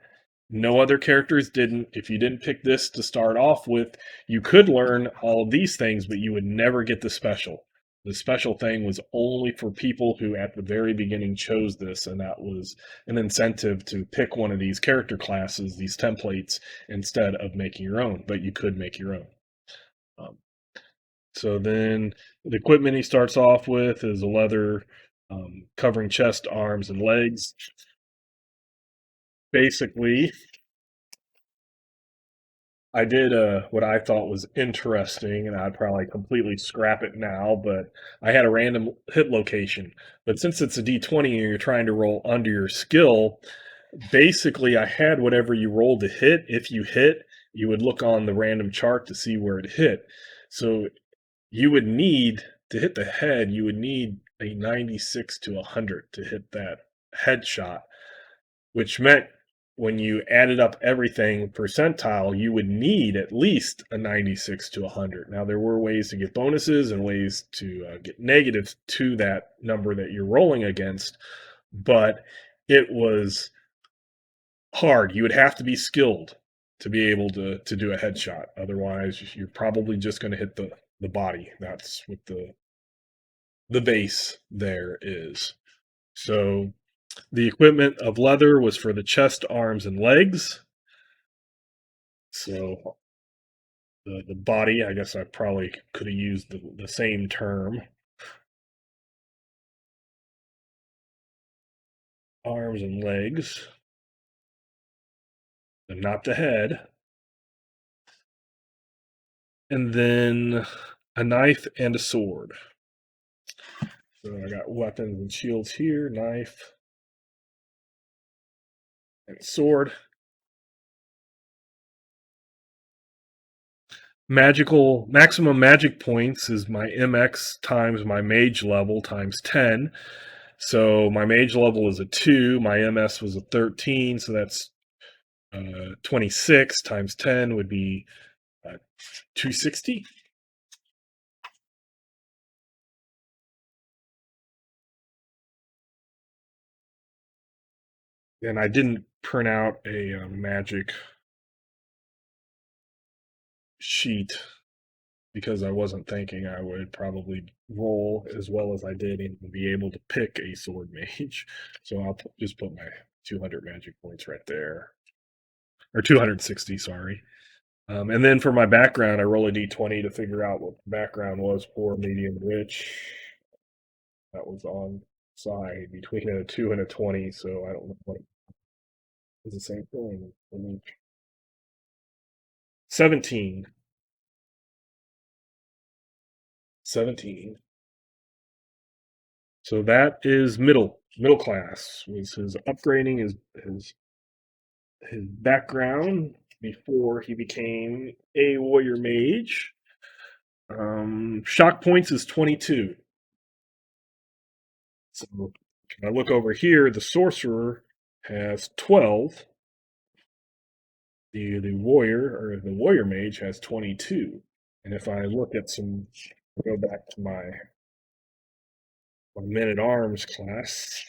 No other characters didn't. If you didn't pick this to start off with, you could learn all of these things, but you would never get the special. The special thing was only for people who at the very beginning chose this, and that was an incentive to pick one of these character classes, these templates, instead of making your own. But you could make your own. Um, So then the equipment he starts off with is a leather covering chest, arms, and legs. Basically, I did what I thought was interesting, and I'd probably completely scrap it now, but I had a random hit location. But since it's a D20 and you're trying to roll under your skill, basically I had whatever you rolled to hit. If you hit, you would look on the random chart to see where it hit. So you would need to hit the head, you would need a 96 to 100 to hit that headshot, which meant when you added up everything percentile, you would need at least a 96 to 100. Now, there were ways to get bonuses and ways to get negatives to that number that you're rolling against, but it was hard. You would have to be skilled to be able to do a headshot. Otherwise, you're probably just going to hit the body. That's what the base there is. So the equipment of leather was for the chest, arms, and legs. So the body, I guess I probably could have used the same term. Arms and legs, and not the head. And then a knife and a sword. So I got weapons and shields here, knife and sword. Magical maximum magic points is my MX times my mage level times 10. So my mage level is a 2, my MS was a 13, so that's 26 times 10 would be 260. And I didn't print out a magic sheet because I wasn't thinking I would probably roll as well as I did and be able to pick a sword mage. So I'll just put my 200 magic points right there, or 260, sorry. And then for my background, I roll a d20 to figure out what the background was. Poor, medium, rich. That was on side between a 2 and a 20, so I don't know what is the same thing. 17. 17. So that is middle class. Was his upgrading his background before he became a warrior mage. Shock points is 22. So if I look over here, the sorcerer has 12. The warrior or the warrior mage has 22. And if I look at some, go back to my men at arms class.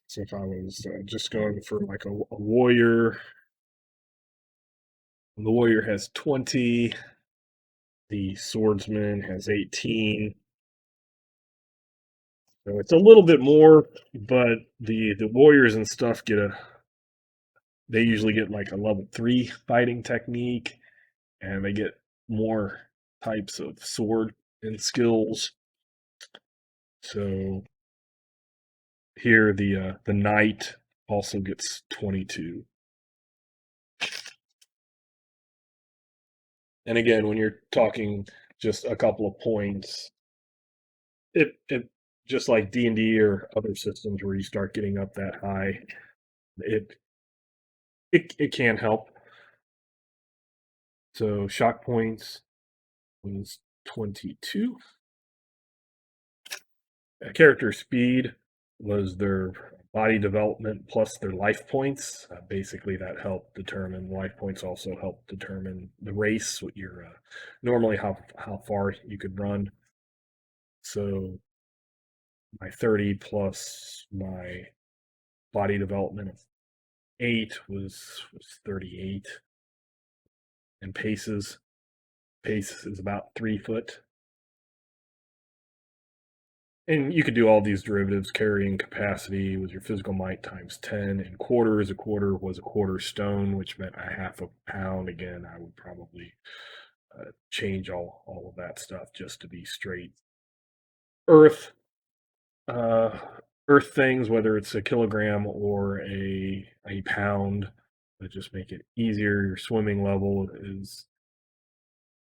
So if I was just going for like a warrior, the warrior has 20, the swordsman has 18. So it's a little bit more, but the warriors and stuff they usually get like a level 3 fighting technique, and they get more types of sword and skills. So here the knight also gets 22. And again, when you're talking just a couple of points, it just like D&D or other systems where you start getting up that high, it it can help. So shock points was 22. Character speed was their body development plus their life points. Basically, that helped determine life points. Also help determine the race, what your normally how far you could run. So my 30 plus my body development of 8 was 38, and pace is about 3 foot. And you could do all these derivatives. Carrying capacity was your physical might times 10. And quarters, a quarter was a quarter stone, which meant a half a pound. Again, I would probably change all of that stuff just to be straight earth uh, earth things, whether it's a kilogram or a pound, that just make it easier. Your swimming level is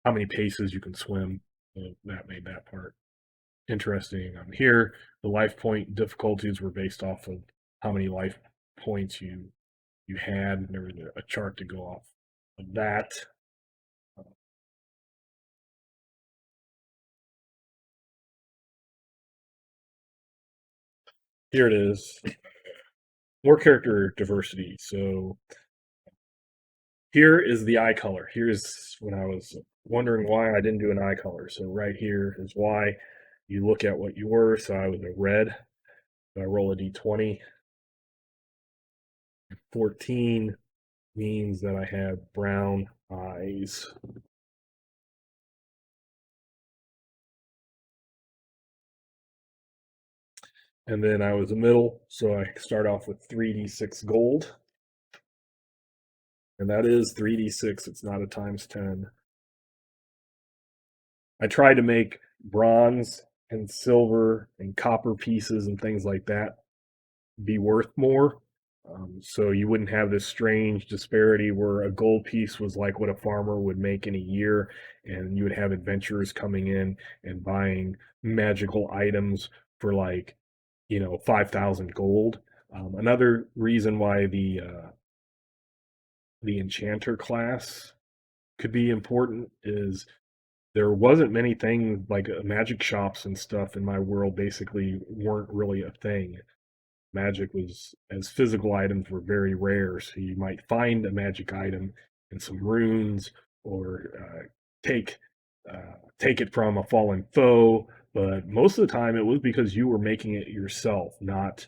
how many paces you can swim. So that made that part interesting. Here, the life point difficulties were based off of how many life points you had, and there was a chart to go off of that. Here it is, more character diversity. So here is the eye color. Here's when I was wondering why I didn't do an eye color. So right here is why. You look at what you were. So I was a red. So I roll a d20. 14 means that I had brown eyes. And then I was a middle, so I start off with 3d6 gold. And that is 3d6. It's not a times 10. I tried to make bronze and silver and copper pieces and things like that be worth more. So you wouldn't have this strange disparity where a gold piece was like what a farmer would make in a year, and you would have adventurers coming in and buying magical items for like, 5,000 gold. Another reason why the enchanter class could be important is there wasn't many things like magic shops and stuff in my world basically weren't really a thing. Magic was, as physical items were very rare, so you might find a magic item and some runes, or take take it from a fallen foe, but most of the time it was because you were making it yourself, not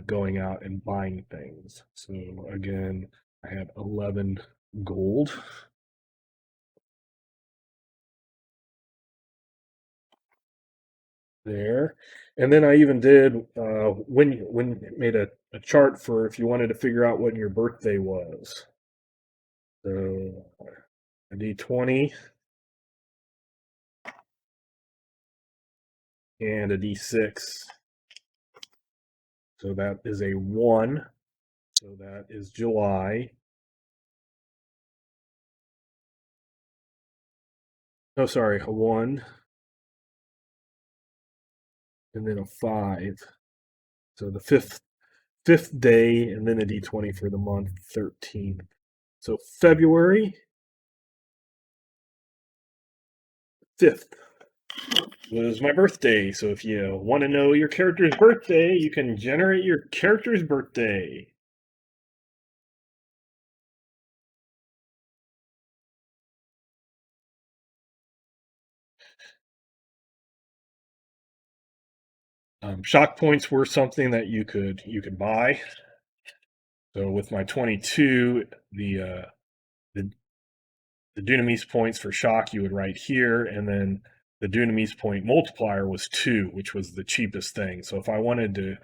going out and buying things. So again, I had 11 gold there. And then I even did when made a chart for if you wanted to figure out when your birthday was. So a d20 and a d6. So that is a 1. So that is July. Oh, sorry, a 1 and then a 5. So the fifth day, and then a d20 for the month, 13. So February 5th was my birthday. So if you want to know your character's birthday, you can generate your character's birthday. Shock points were something that you could buy. So with my 22, the the Dunamis points for shock you would write here, and then the Dunamis point multiplier was 2, which was the cheapest thing. So if I wanted to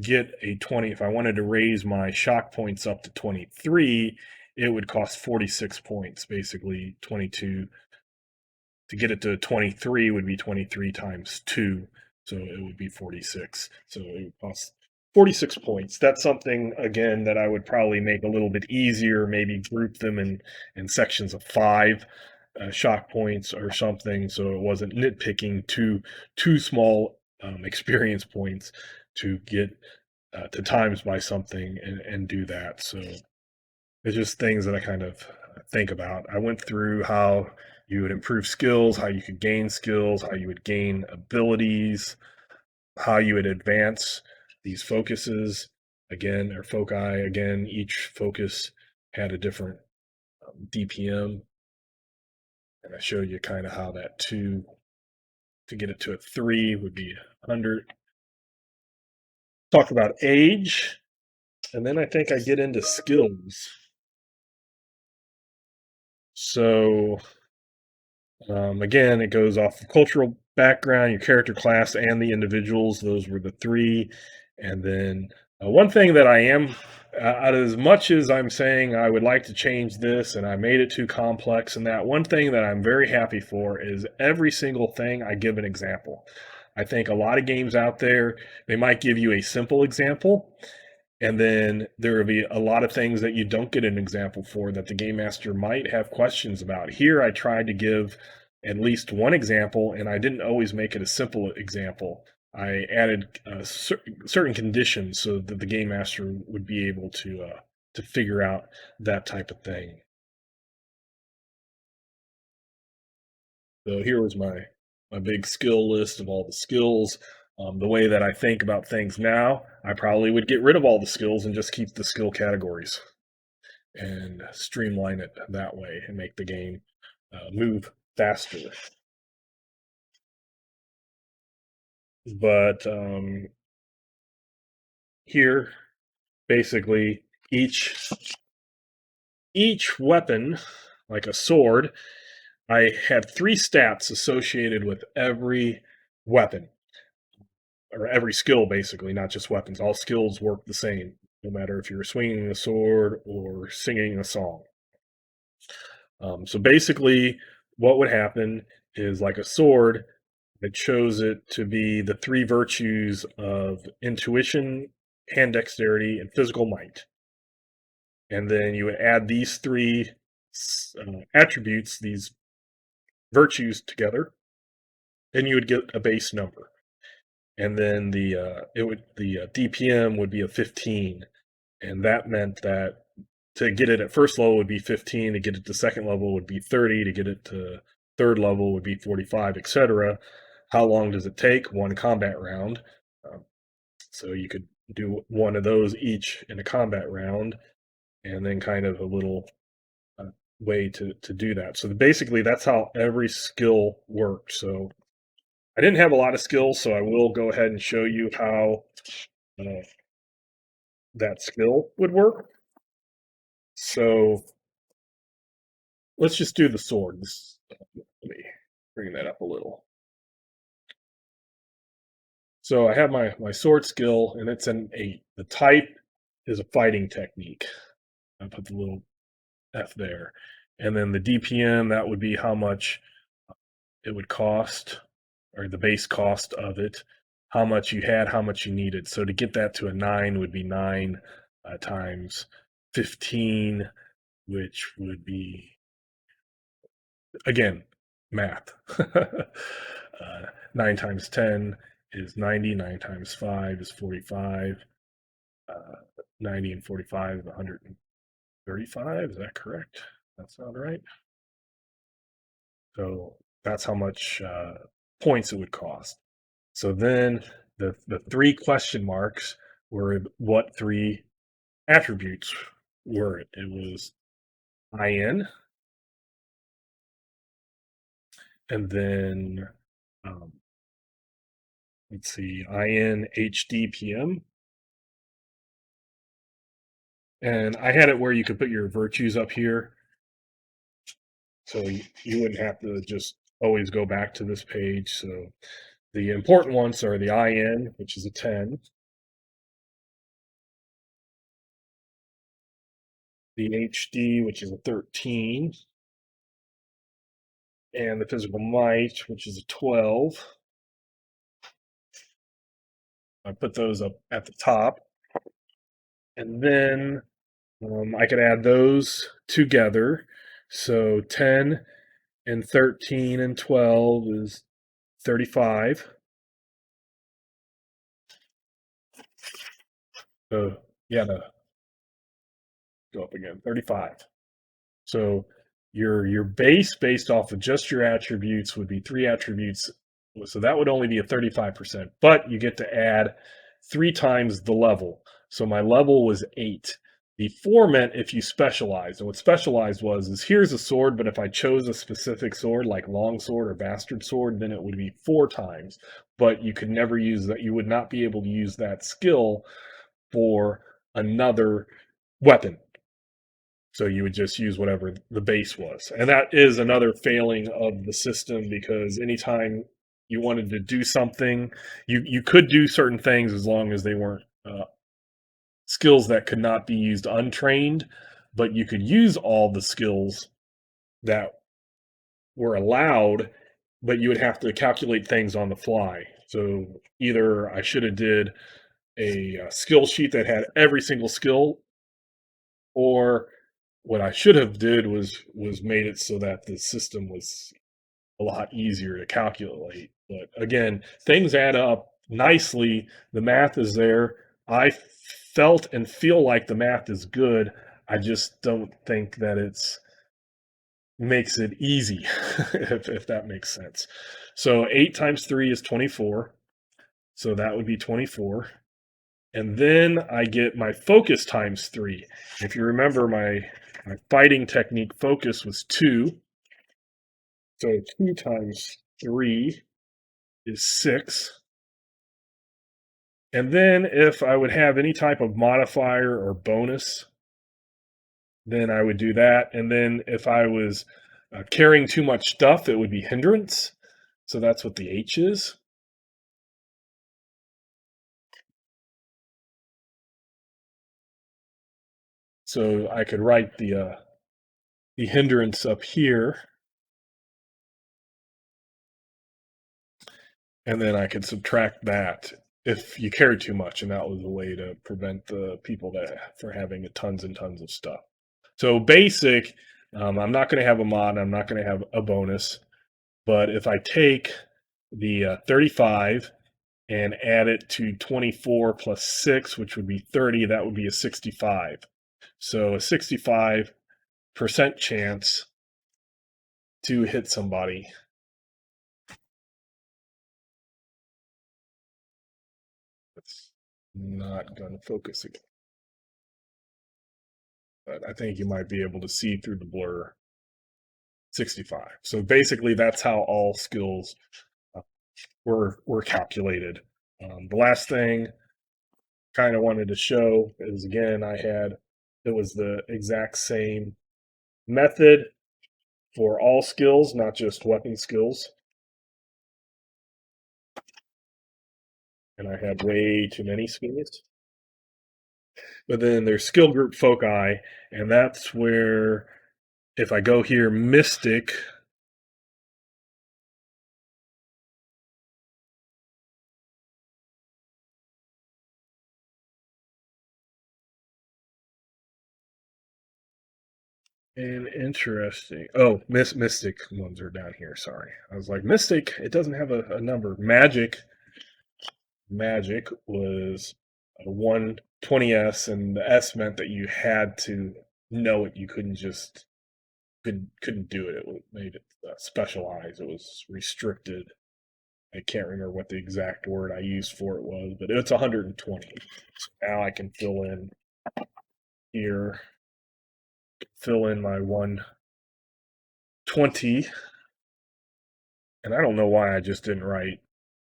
get a 20, if I wanted to raise my shock points up to 23, it would cost 46 points, basically 22. To get it to 23 would be 23 times 2, so it would be 46. So it would cost 46 points. That's something, again, that I would probably make a little bit easier, maybe group them in sections of 5 shock points or something, so it wasn't nitpicking too small experience points to get to times by something and do that. So it's just things that I kind of think about. I went through how you would improve skills, how you could gain skills, how you would gain abilities, how you would advance these focuses. Again, or foci, again, each focus had a different DPM. And I showed you kind of how that 2 to get it to a 3 would be 100. Talk about age, and then I think I get into skills. So again, it goes off of cultural background, your character class, and the individuals. Those were the three. And then one thing that I am, out of as much as I'm saying I would like to change this and I made it too complex, and that one thing that I'm very happy for is every single thing I give an example. I think a lot of games out there, they might give you a simple example, and then there will be a lot of things that you don't get an example for that the game master might have questions about. Here, I tried to give at least one example, and I didn't always make it a simple example. I added certain conditions so that the game master would be able to figure out that type of thing. So here was my big skill list of all the skills. The way that I think about things now, I probably would get rid of all the skills and just keep the skill categories and streamline it that way and make the game move faster. But here, basically, each weapon, like a sword, I had three stats associated with every weapon or every skill, basically, not just weapons. All skills work the same, no matter if you're swinging a sword or singing a song. So basically, what would happen is like a sword, I chose it to be the three virtues of intuition, hand dexterity, and physical might. And then you would add these three attributes, these virtues together, and you would get a base number. And then the DPM would be a 15, and that meant that to get it at first level would be 15, to get it to second level would be 30, to get it to third level would be 45, etc. How long does it take? One combat round. Um, so you could do one of those each in a combat round, and then kind of a little way to do that. So basically, that's how every skill works. So I didn't have a lot of skills, so I will go ahead and show you how uh, that skill would work. So let's just do the sword. Let me bring that up a little. So I have my sword skill, and it's an 8. The type is a fighting technique. I put the little F there. And then the DPM, that would be how much it would cost, or the base cost of it, how much you had, how much you needed. So to get that to a 9 would be 9 times 15, which would be, again, math. 9 times 10 is 90, 9 times 5 is 45, 90 and 45 is 135. Is that correct? That sound right? So that's how much points it would cost. So then the three question marks were what three attributes were it? It was IN, and then um, let's see, IN HDPM. And I had it where you could put your virtues up here. So you wouldn't have to just always go back to this page. So the important ones are the IN, which is a 10, the HD, which is a 13, and the physical might, which is a 12. I put those up at the top. And then I could add those together. So 10 and 13 and 12 is 35. So yeah, go up again, 35. So your base based off of just your attributes would be three attributes. So that would only be a 35%, but you get to add three times the level. So my level was 8. The 4 meant if you specialized. And what specialized was is here's a sword, but if I chose a specific sword like long sword or bastard sword, then it would be 4 times. But you could never use that. You would not be able to use that skill for another weapon. So you would just use whatever the base was. And that is another failing of the system because anytime you wanted to do something, you could do certain things as long as they weren't skills that could not be used untrained, but you could use all the skills that were allowed, but you would have to calculate things on the fly. So either I should have did a skill sheet that had every single skill, or what I should have did was made it so that the system was a lot easier to calculate. But again, things add up nicely. The math is there. I felt and feel like the math is good. I just don't think that it's makes it easy, if that makes sense. So 8 times 3 is 24. So that would be 24. And then I get my focus times 3. If you remember, my fighting technique focus was 2. So 2 times 3 is 6. And then if I would have any type of modifier or bonus, then I would do that. And then if I was carrying too much stuff, it would be hindrance. So that's what the H is. So I could write the hindrance up here, and then I could subtract that if you carry too much, and that was a way to prevent the people that for having tons and tons of stuff. So basic, I'm not going to have a mod, I'm not going to have a bonus, but if I take the 35 and add it to 24 plus 6, which would be 30, that would be a 65. So a 65% chance to hit somebody. It's not going to focus again. But I think you might be able to see through the blur. 65. So basically, that's how all skills uh, were calculated. The last thing kind of wanted to show is again it was the exact same method for all skills, not just weapon skills. And I had way too many skills. But then there's skill group foci, and that's where if I go here, Mystic, and interesting. Oh, Mystic ones are down here. Sorry, I was like Mystic. It doesn't have a number. Magic was a 120s, and the S meant that you had to know it. You couldn't just couldn't do it. It made it specialized. It was restricted. I can't remember what the exact word I used for it was, but it's 120. So now I can fill in here, fill in my 120, and I don't know why I just didn't write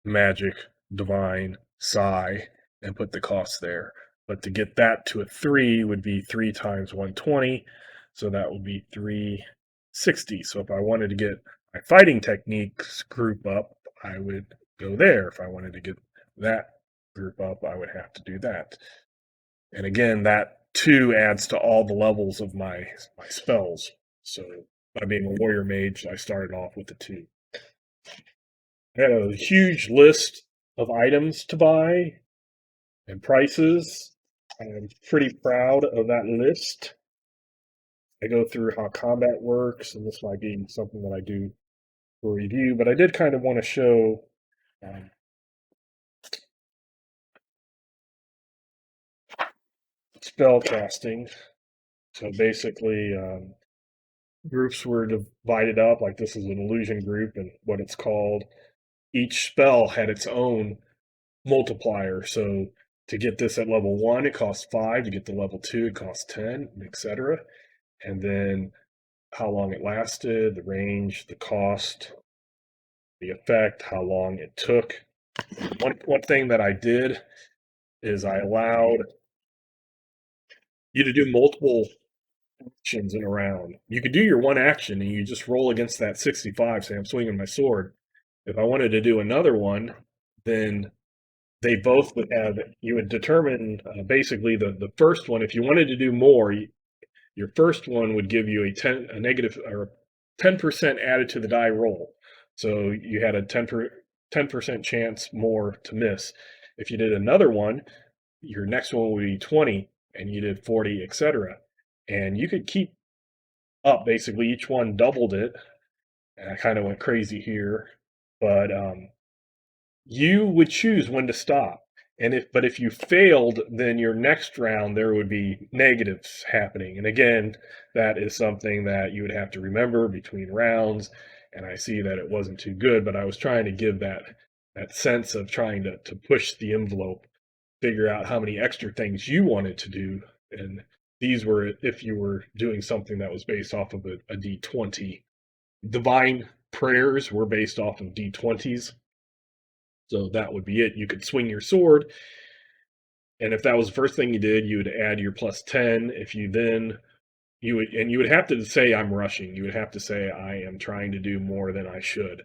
magic, divine, psi, and put the cost there. But to get that to a 3 would be 3 times 120, so that would be 360. So if I wanted to get my fighting techniques group up, I would go there. If I wanted to get that group up, I would have to do that. And again, that 2 adds to all the levels of my spells. So by being a warrior mage, I started off with the 2. I had a huge list of items to buy and prices. I'm pretty proud of that list. I go through how combat works, and this might be something that I do for review, but I did kind of want to show um, spell casting. So basically, groups were divided up, like this is an illusion group, and what it's called. Each spell had its own multiplier. So to get this at level 1, it costs 5. To get to level 2, it costs 10, etc. And then how long it lasted, the range, the cost, the effect, how long it took. One thing that I did is I allowed you to do multiple actions in a round. You could do your one action and you just roll against that 65, say I'm swinging my sword. If I wanted to do another one, then they both would have, you would determine basically the first one. If you wanted to do more, your first one would give you a negative or 10% added to the die roll. So you had a 10% chance more to miss. If you did another one, your next one would be 20 and you did 40, etc. And you could keep up basically, each one doubled it. And I kind of went crazy here, but you would choose when to stop. And if you failed, then your next round there would be negatives happening. And again, that is something that you would have to remember between rounds. And I see that it wasn't too good, but I was trying to give that sense of trying to push the envelope, figure out how many extra things you wanted to do. And these were if you were doing something that was based off of a D20. Divine prayers were based off of D20s. So that would be it. You could swing your sword, and if that was the first thing you did, you would add your plus 10. If you then you would have to say I'm rushing. You would have to say I am trying to do more than I should.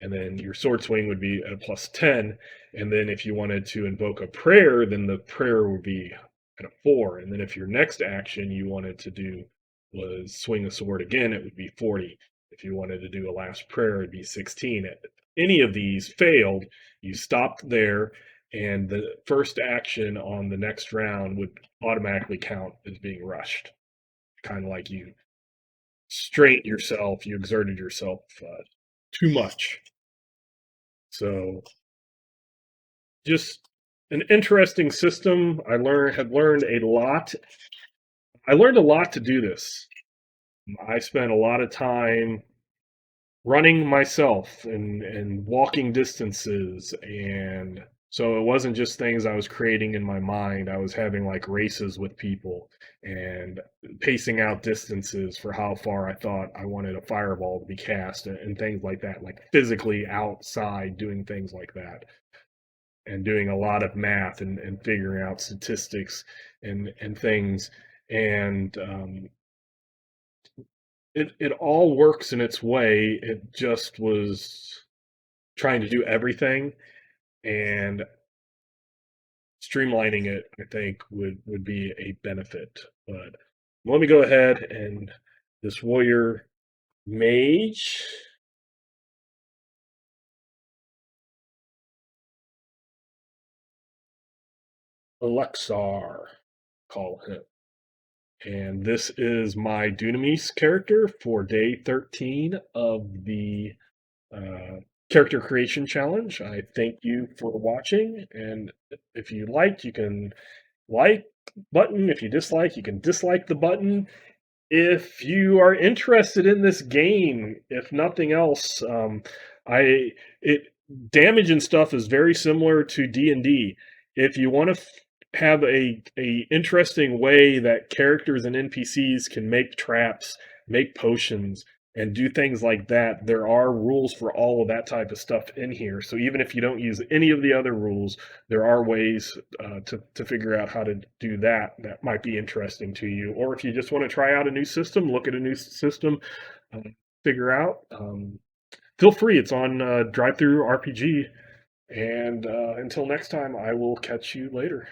And then your sword swing would be at a plus 10. And then if you wanted to invoke a prayer, then the prayer would be at a 4. And then if your next action you wanted to do was swing a sword again, it would be 40. If you wanted to do a last prayer, it'd be 16. If any of these failed, you stopped there, and the first action on the next round would automatically count as being rushed. Kind of like you strained yourself, you exerted yourself too much. So just an interesting system. Had learned a lot. I learned a lot to do this. I spent a lot of time running myself and walking distances, and so it wasn't just things I was creating in my mind. I was having like races with people and pacing out distances for how far I thought I wanted a fireball to be cast, and things like that, like physically outside doing things like that, and doing a lot of math and figuring out statistics and things. And it all works in its way. It just was trying to do everything, and streamlining it, I think, would be a benefit. But let me go ahead and this warrior mage, Alexar, call him. And this is my Dunamis character for day 13 of the uh, character creation challenge. I thank you for watching, and if you liked, you can like button. If you dislike, you can dislike the button. If you are interested in this game, if nothing else, I it damage and stuff is very similar to D&D. If you want to have a interesting way that characters and NPCs can make traps, make potions, and do things like that, there are rules for all of that type of stuff in here. So even if you don't use any of the other rules, there are ways to figure out how to do that that might be interesting to you. Or if you just want to try out a new system, look at a new system, uh, figure out. Feel free. It's on Drive Through RPG. And until next time, I will catch you later.